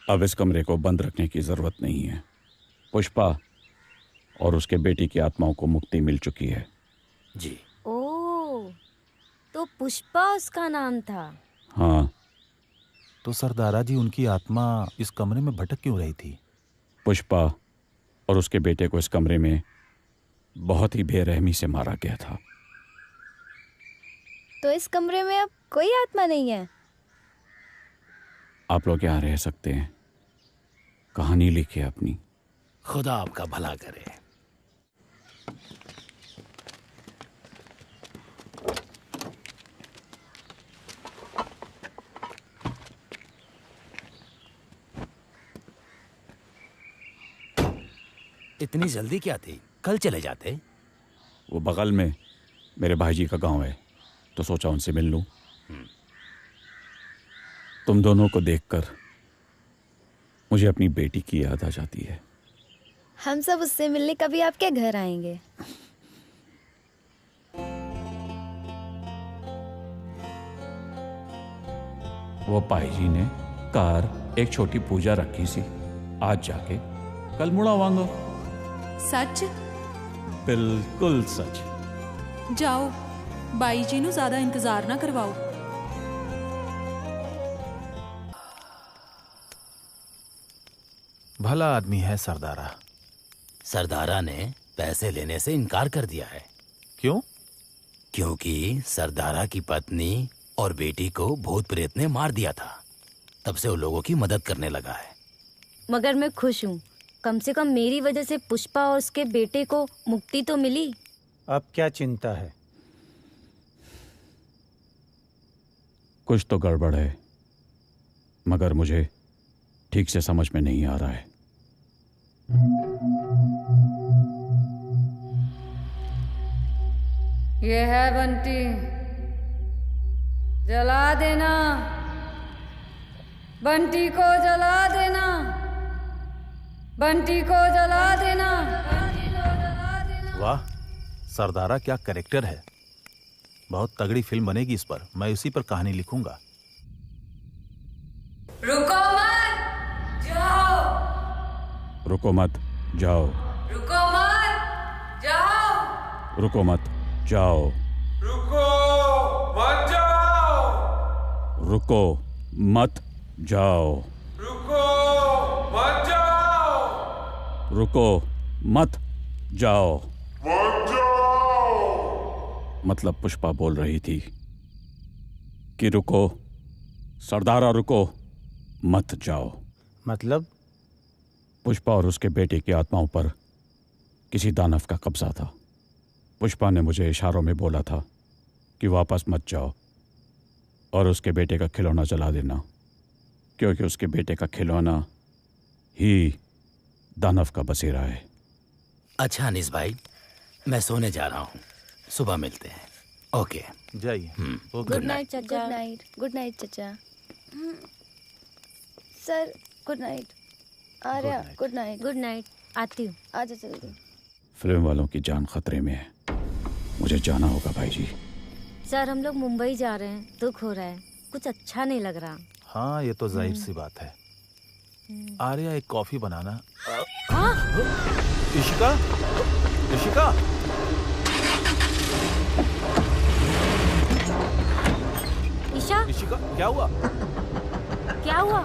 अब इस कमरे को बंद रखने की जरूरत नहीं है। पुष्पा और उसके बेटी की आत्माओं को मुक्ति मिल चुकी है। जी। ओह, तो पुष्पा उसका नाम था। हाँ। तो सरदारा जी, उनकी आत्मा इस कमरे में भटक क्यों रही थी? पुष्पा और उसके बेटे को इस कमरे में बहुत ही बेरहमी से मारा गया था। तो इस कमरे में अब कोई आत्मा नहीं है? आप लोग यहाँ रह सकते हैं। कहानी लिखिए अपनी। खुदा आपका भला करे। इतनी जल्दी क्या थी? कल चले जाते। वो बगल में मेरे भाई जी का गांव है, तो सोचा उनसे मिल लूं। तुम दोनों को देखकर मुझे अपनी बेटी की याद आ जाती है। हम सब उससे मिलने कभी आपके घर आएंगे। वो पाई जी ने कार एक छोटी पूजा रखी सी, आज जाके कल मुड़ा वांगो। सच? बिल्कुल सच। जाओ, बाई जी नू ज्यादा इंतजार ना करवाओ। भला आदमी है सरदारा। सरदारा ने पैसे लेने से इनकार कर दिया है। क्यों? क्योंकि सरदारा की पत्नी और बेटी को भूत प्रेत ने मार दिया था। तब से वो लोगों की मदद करने लगा है। मगर मैं खुश हूँ, कम से कम मेरी वजह से पुष्पा और उसके बेटे को मुक्ति तो मिली। अब क्या चिंता है? कुछ तो गड़बड़ है, मगर मुझे ठीक से समझ में नहीं आ रहा है। ये है बंटी, जला देना, बंटी को जला देना, बंटी को जला देना। वाह सरदारा, क्या कैरेक्टर है। बहुत तगड़ी फिल्म बनेगी इस पर। मैं उसी पर कहानी लिखूंगा। रुको मत, जाओ। रुको मत जाओ। रुको मत, जाओ। रुको मत जाओ। रुको मत जाओ। रुको मत जाओ। रुको मत जाओ। रुको मत जाओ। मत जाओ। मतलब पुष्पा बोल रही थी कि रुको सरदारा, रुको मत जाओ। मतलब? पुष्पा और उसके बेटे की आत्माओं पर किसी दानव का कब्जा था। पुष्पा ने मुझे इशारों में बोला था कि वापस मत जाओ और उसके बेटे का खिलौना जला देना, क्योंकि उसके बेटे का खिलौना ही दानव का बसेरा है। अच्छा अनीस भाई, मैं सोने जा रहा हूँ। सुबह मिलते हैं। ओके जाइए। गुड नाइट चाचा। Good night. गुड नाइट चाचा। Sir good night. Arya good night. Good night. आती हूँ। आजा जल्दी। फिल्म वालों की जान खतरे में है, मुझे जाना होगा भाई जी। सर हम लोग मुंबई जा रहे हैं, दुख हो रहा है, कुछ अच्छा नहीं लग रहा। हाँ ये तो जाहिर सी बात है। आर्या एक कॉफी बनाना। हाँ? इशिका, इशिका। इशिका, क्या हुआ? क्या हुआ?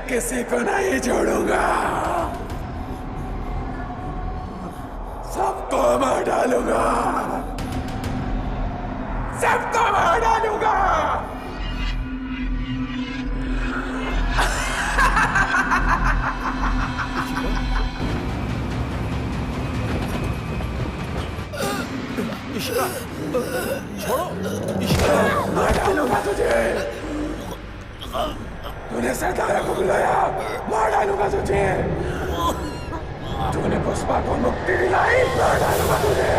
किसी को नहीं छोड़ूंगा, सबको मार डालूंगा, सबको मार डालूंगा। इशिका, छोड़ो। इशिका, मार डालूंगा तुझे। तूने सरदारा को बुलाया, मार डालूंगा तुझे। तूने पुष्पा को मुक्ति दिलाई, मार डालूंगा तुझे।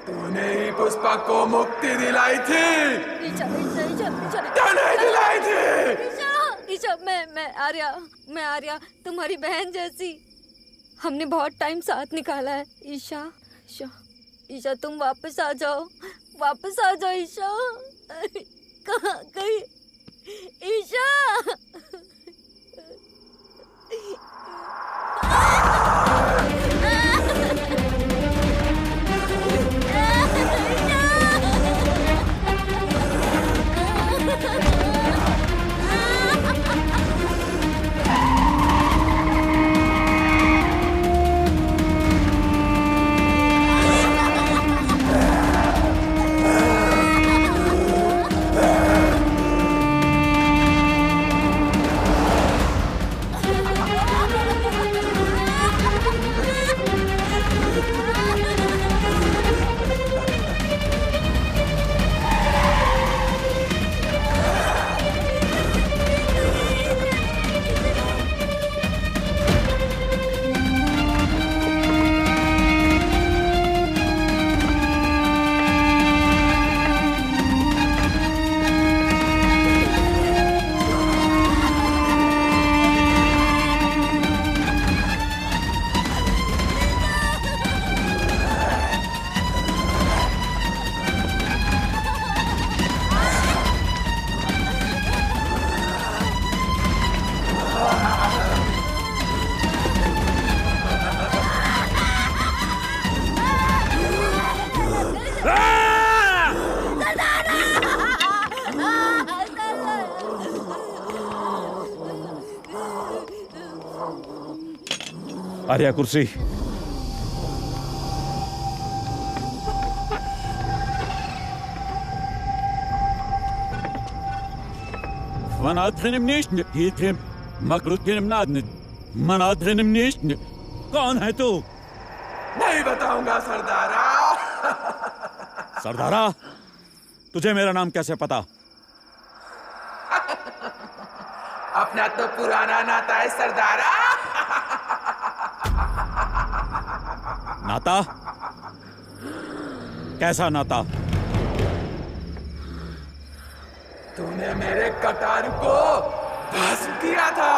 तूने ही पुष्पा को मुक्ति दिलाई थी। तूने दिलाई थी। ईशा, मैं आर्या तुम्हारी बहन जैसी। हमने बहुत टाइम साथ निकाला है। ईशा ईशा ईशा, तुम वापस आ जाओ ईशा। कहाँ गई ईशा? आर्या कुर्सी। कौन है तू? नहीं बताऊंगा सरदारा। सरदारा, तुझे मेरा नाम कैसे पता? अपना तो पुराना नाता है सरदारा। नाता? कैसा नाता? तूने मेरे कटार को भस्म किया था।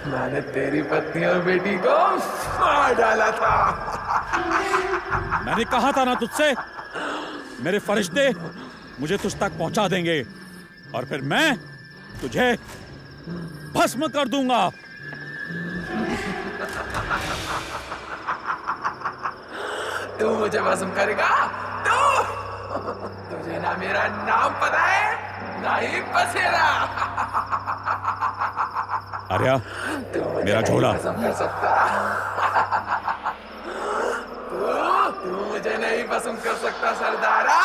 मैंने तेरी पत्नी और बेटी को मार डाला था। मैंने कहा था ना तुझसे, मेरे फरिश्ते मुझे तुझ तक पहुंचा देंगे और फिर मैं तुझे भस्म कर दूंगा। तू मुझे भस्म करेगा? तुझे ना मेरा नाम पता है ना ही बसेरा। आर्या, मेरा झोला। कर सकता। तू मुझे नहीं भस्म कर सकता सरदारा।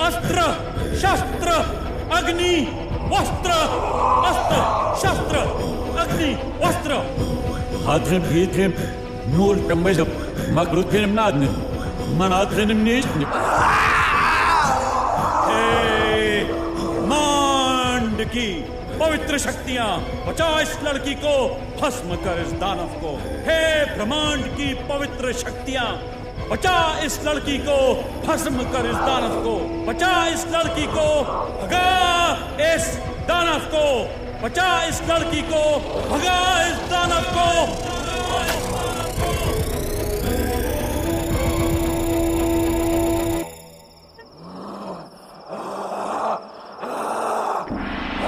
अस्त्र शस्त्र अग्नि वस्त्र, अस्त्र शस्त्र अग्नि वस्त्र। Hadrim Hitrim Nur Kamajab Magrutim Nadn Manadrim Nishn। मांड की पवित्र शक्तियां, बचा इस लड़की को, भस्म कर इस दानव को। हे ब्रह्मांड की पवित्र शक्तियां, बचा इस लड़की को, भस्म कर इस दानव को। बचा इस लड़की को, भगा इस दानव को। बचा इस लड़की को, भगा इस दानव को।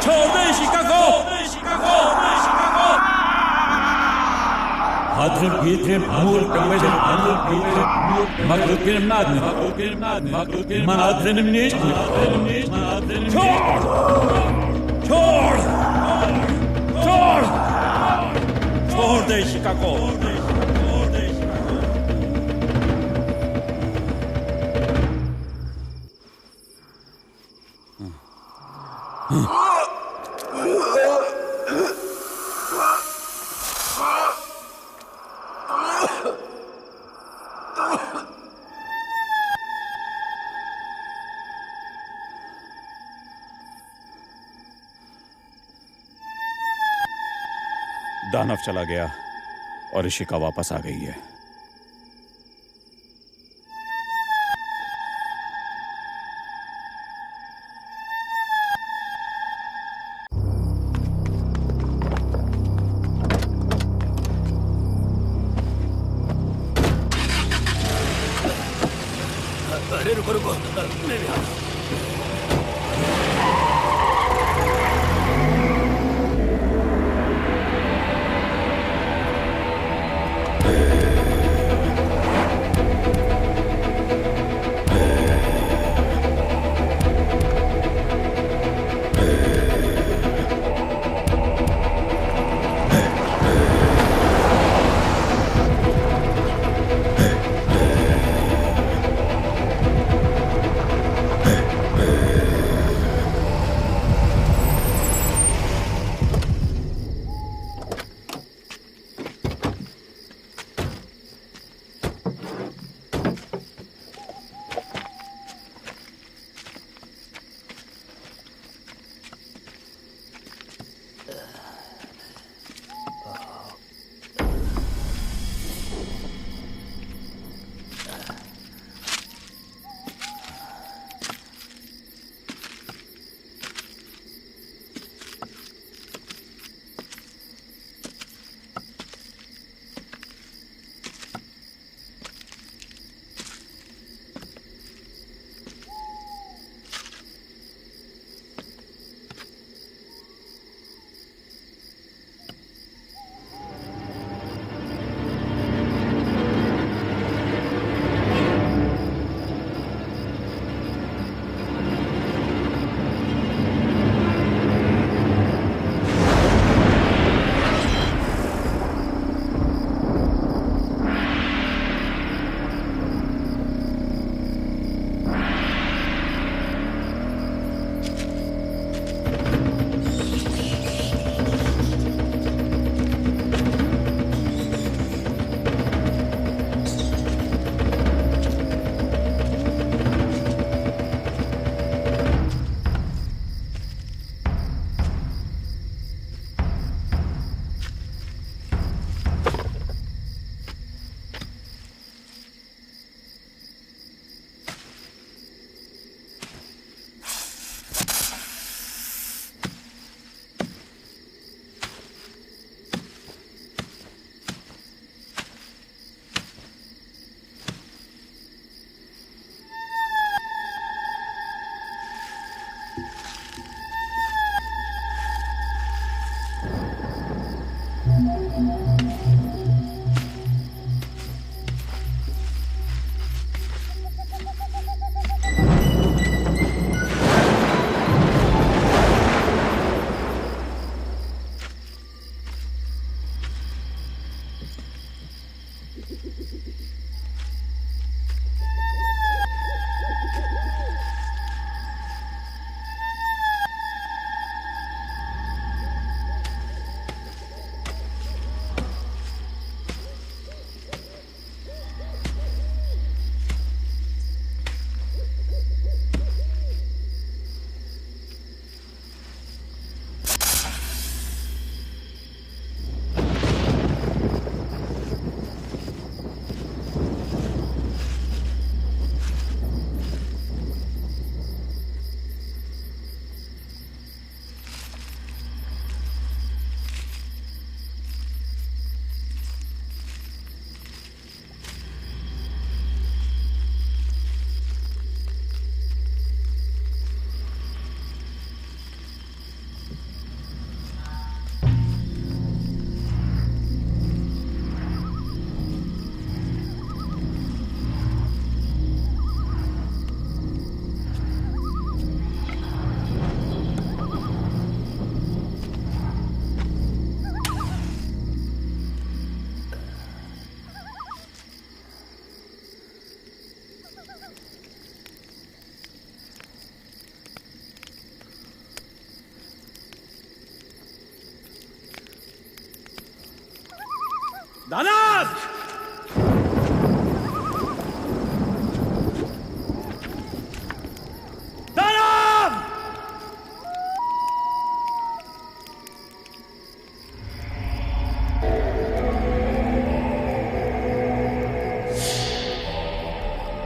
छोड़ दे Chicago, Chicago, Chicago. Hadrim Hitrim Nur Kamajab Magrutim Nadn Manadrim Nishn। छोड़, छोड़, छोड़, छोड़ दे शिकागो। दानव चला गया और ऋषिका वापस आ गई है। अरे रुको रुको, मैं भी आ रहा हूं। दानव! दानव!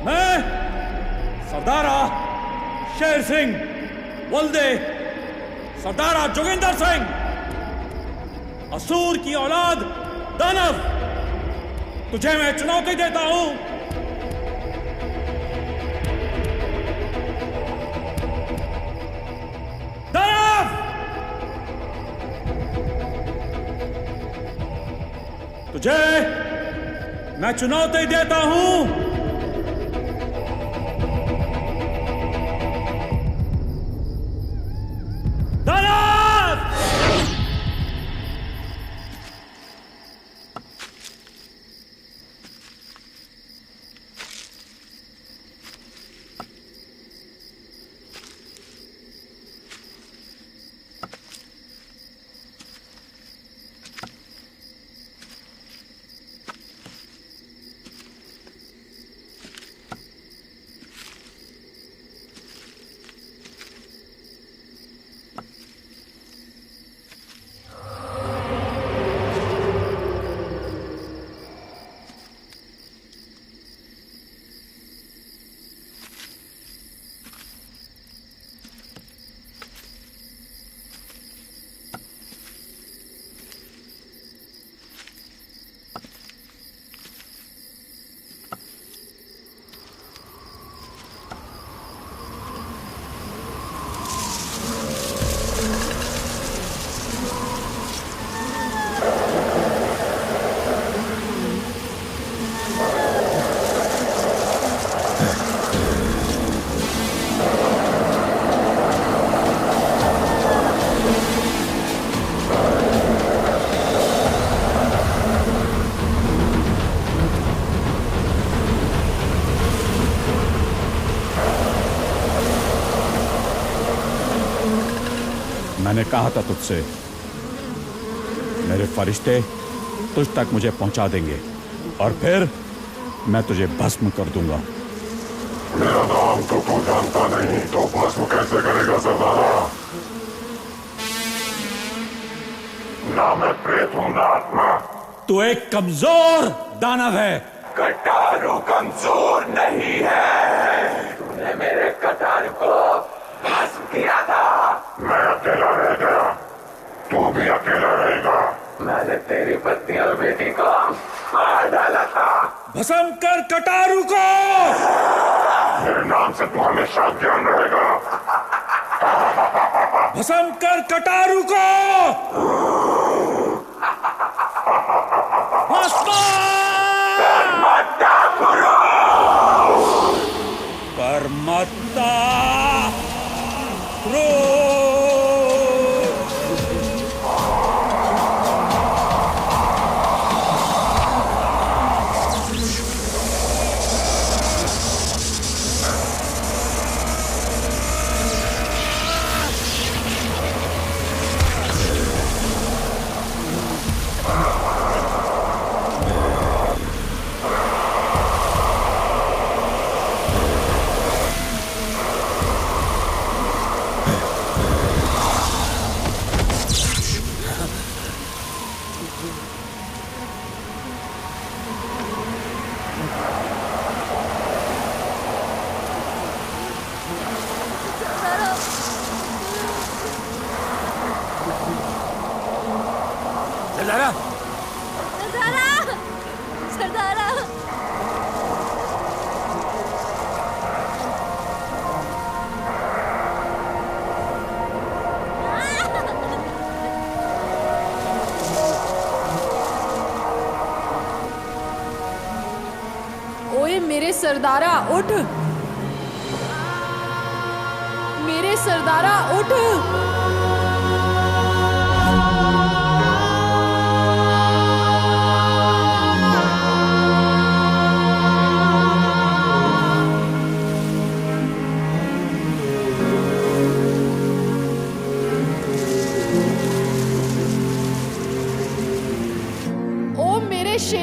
मैं सरदारा शेर सिंह वल्दे सरदारा जोगिंदर सिंह असूर की औलाद दानव तुझे मैं चुनौती देता हूं। दानव! तुझे मैं चुनौती देता हूं। मैंने कहा था तुझसे, मेरे फरिश्ते तुझ तक मुझे पहुंचा देंगे और फिर मैं तुझे भस्म कर दूंगा। मेरा नाम तो तू जानता नहीं तो भस्म कैसे करेगा सरदारा? ना मैं प्रेत हूं ना आत्मा। तू एक कमजोर दानव है। कटारू कमजोर नहीं है। तूने मेरे कटारू को भस्म किया था। मैं अकेला रह गया, तू भी अकेला रहेगा। मैंने तेरी पत्नी और बेटी को मार डाला था। भस्म कर कटारू को। मेरे नाम से तू हमेशा ज्ञान रहेगा। भस्म कर कटारू को। परमात्मा गुरु। परमात्मा मेरे सरदारा उठ, मेरे सरदारा उठ। ओ मेरे शेर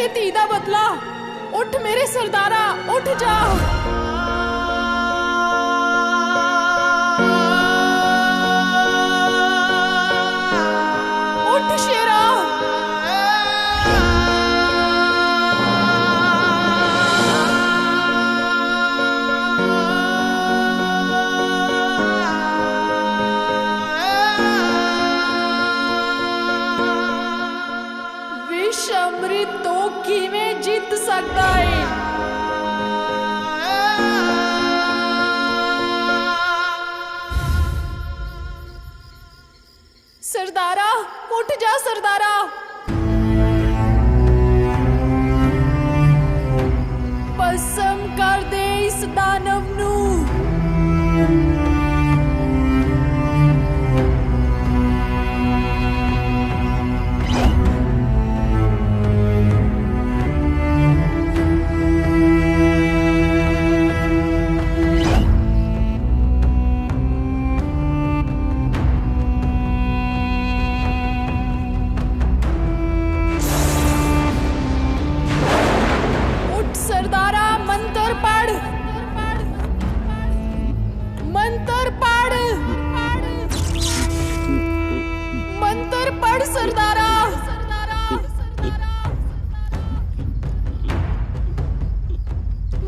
ते तीदा बदला। उठ मेरे सरदारा, उठ जा। उठ शेरा। विष अमृत तो किवें जित सकता है। सरदारा, उठ जा सरदारा। भस्म कर दे इस दानव नू। सरदारा, मंत्र पढ़। मंत्र पढ़। मंत्र पढ़ सरदारा।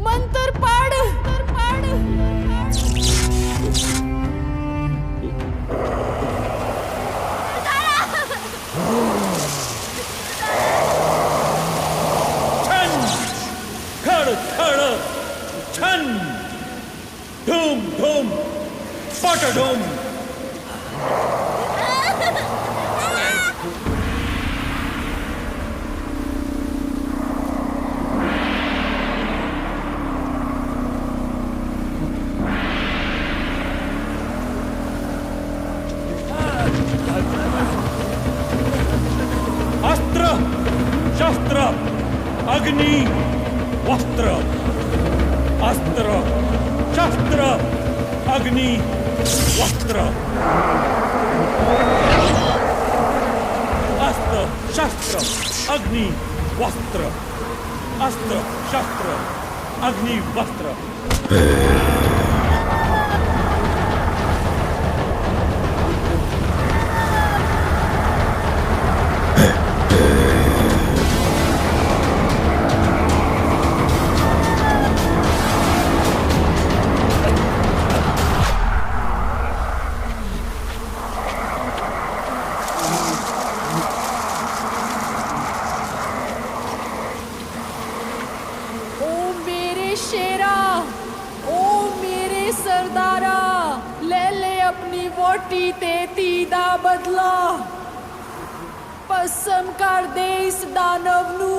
मंत्र पढ़। खड़ छन धूम धूम पटधूम। अस्त्र शस्त्र अग्नि वस्त्र। अस्त्र शस्त्र अग्नि वस्त्र। अस्त्र शस्त्र अग्नि वस्त्र। अस्त्र शस्त्र अग्नि वस्त्र। शेरा, ओ मेरे सरदारा, ले ले अपनी वोटी ते तीदा बदला। भस्म कर दे इस दानव नू।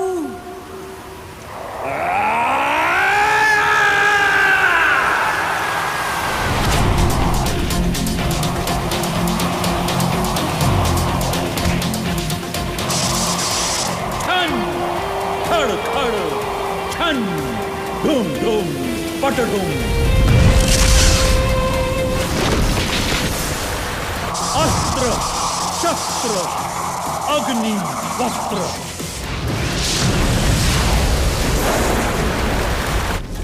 खड़ खड़ छन धूम धूम पटधूम। अस्त्र शस्त्र अग्नि वस्त्र।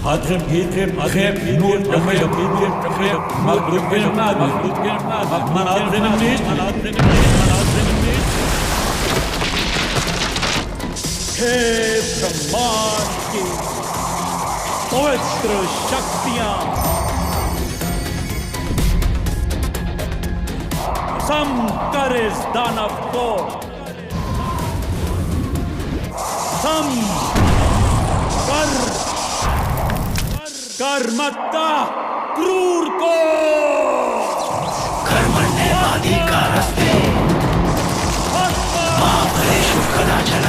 हाथे पीछे मगे नूर जमे पीछे जमे मगरुब के मनाते नहीं। हे ब्रह्मांड की पवित्र शक्तियां, भस्म कर इस दानव को। भस्म कर मत्ता क्रूर को। कर्मण्यवादी का रस्ते महाफलेषु कदाचन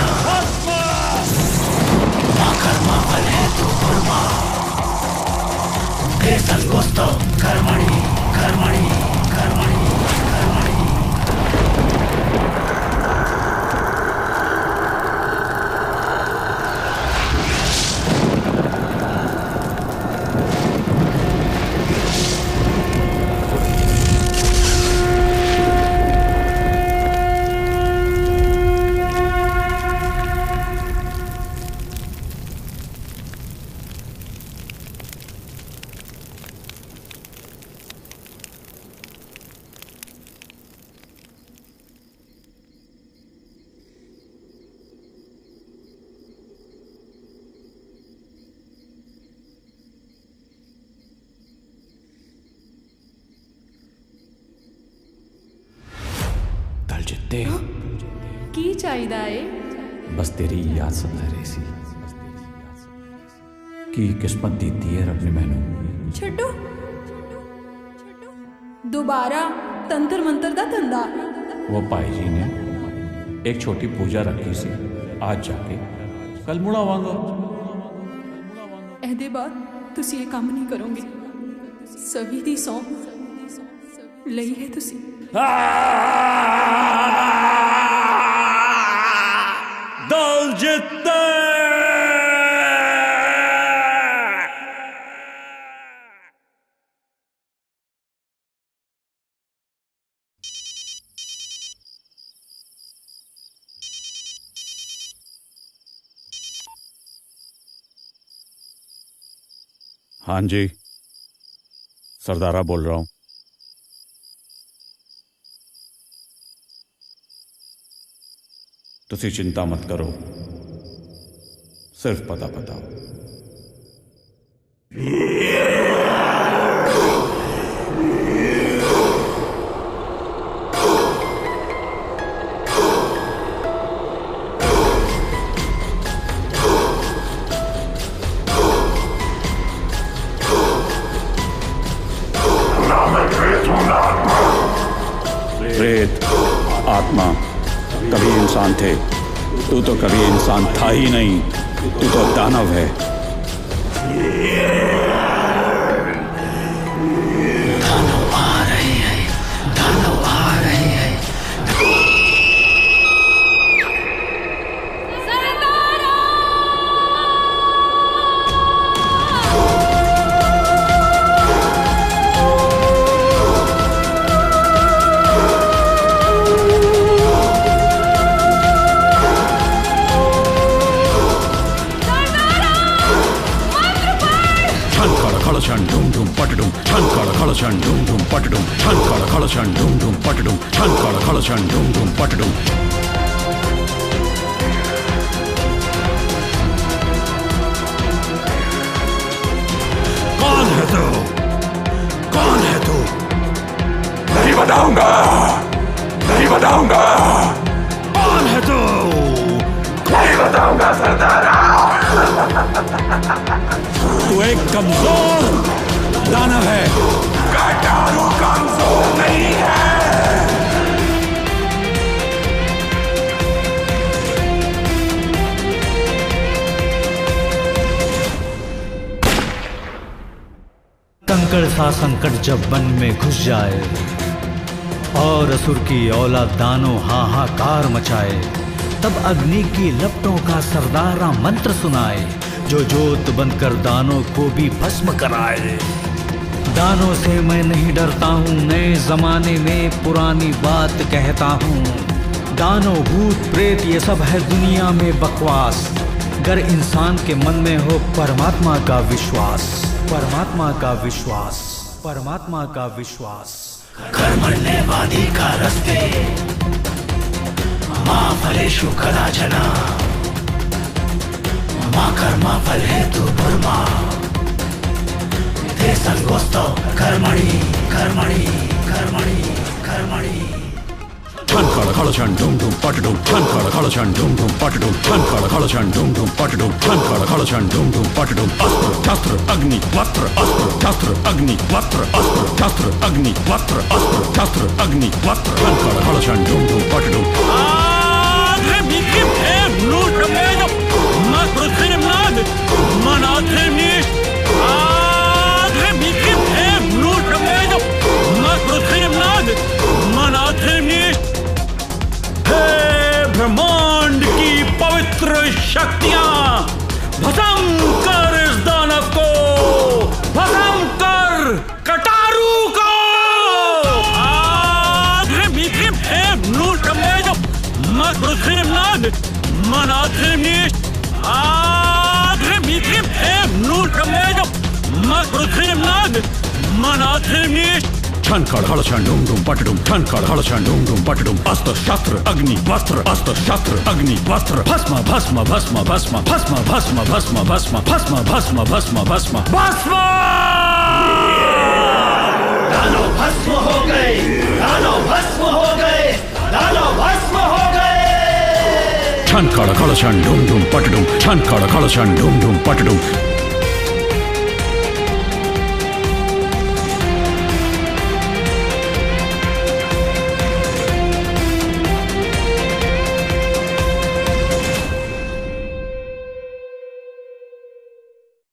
कर्मा फल है तो कर्मा हे संगोस्तो कर्मणि कर्मणि कर्मणि कर्मणि। दे की चाहिदा है? बस तेरी याद सता रही सी की किस्मत दीती है रब ने मैनू। छड्डो दोबारा तंत्र मंत्र दा धंधा। वो भाई जी ने एक छोटी पूजा रखी सी, आज जाके कल मुड़ आवांगा। ਇਹਦੇ ਬਾਅਦ ਤੁਸੀਂ ਇਹ ਕੰਮ ਨਹੀਂ ਕਰੋਗੇ। ਸਭੀ ਦੀ ਸੌਂ ਲਈ ਹੈ ਤੁਸੀਂ। दल जीतता हाँ जी, सरदारा बोल रहा हूं। तुसी चिंता मत करो, सिर्फ पता बताओ। प्रेत आत्मा कभी इंसान थे, तू तो कभी इंसान था ही नहीं, तू तो दानव है। दानव आ रहे हैं, दानव आ रहे हैं। Chan dum dum patadum, chan kala kala chan dum dum patadum, chan kala kala chan dum dum patadum, chan kala kala chan dum dum patadum. कौन है तू? कौन है तू? नहीं बताऊंगा, नहीं बताऊंगा। कौन है तू? नहीं बताऊंगा सरदारा। तू एक कमजोर दानव है। कटारू कमजोर नहीं है। कंकड़ सा संकट जब वन में घुस जाए और असुर की औलाद दानों हाहाकार मचाए, तब अग्नि की लपटों का सरदारा मंत्र सुनाए, जो जोत बनकर दानों को भी भस्म कराए। दानों से मैं नहीं डरता हूँ, नए जमाने में पुरानी बात कहता हूँ। दानों भूत प्रेत ये सब है दुनिया में बकवास, गर इंसान के मन में हो परमात्मा का विश्वास, परमात्मा का विश्वास, परमात्मा का विश्वास। कर्मण्यवादी का रस्ते माँ फलेषु कदाचन, माँ कर्मा फल हेतु पुर्मा, ते संगोस्तो कर्मणि कर्मणि कर्मणि कर्मणि। Chan kala kala chan dum dum patadum, chan kala kala chan dum dum patadum, chan kala kala chan dum dum patadum, chan kala kala chan dum dum patadum. Astra shastra agni vastra, astra shastra agni vastra, astra shastra agni vastra, astra shastra agni vastra, chan kala kala chan dum dum patadum. ब्रह्मांड की पवित्र शक्तियां भस्म कर इस दानव को, भस्म कर कटारू को। Chan kala kala chan dum dum patadum, chan kala kala chan dum dum patadum. Astra shastra agni vastra, astra shastra agni vastra. Bhasma bhasma bhasma bhasma bhasma bhasma bhasma bhasma bhasma bhasma bhasma bhasma bhasma। दानव भस्म हो गए, दानव भस्म हो गए, दानव भस्म छन खड़ खड़ छन ढूम ढूम पटडूम छन खड़ खड़ छन ढूम ढूम पटडूम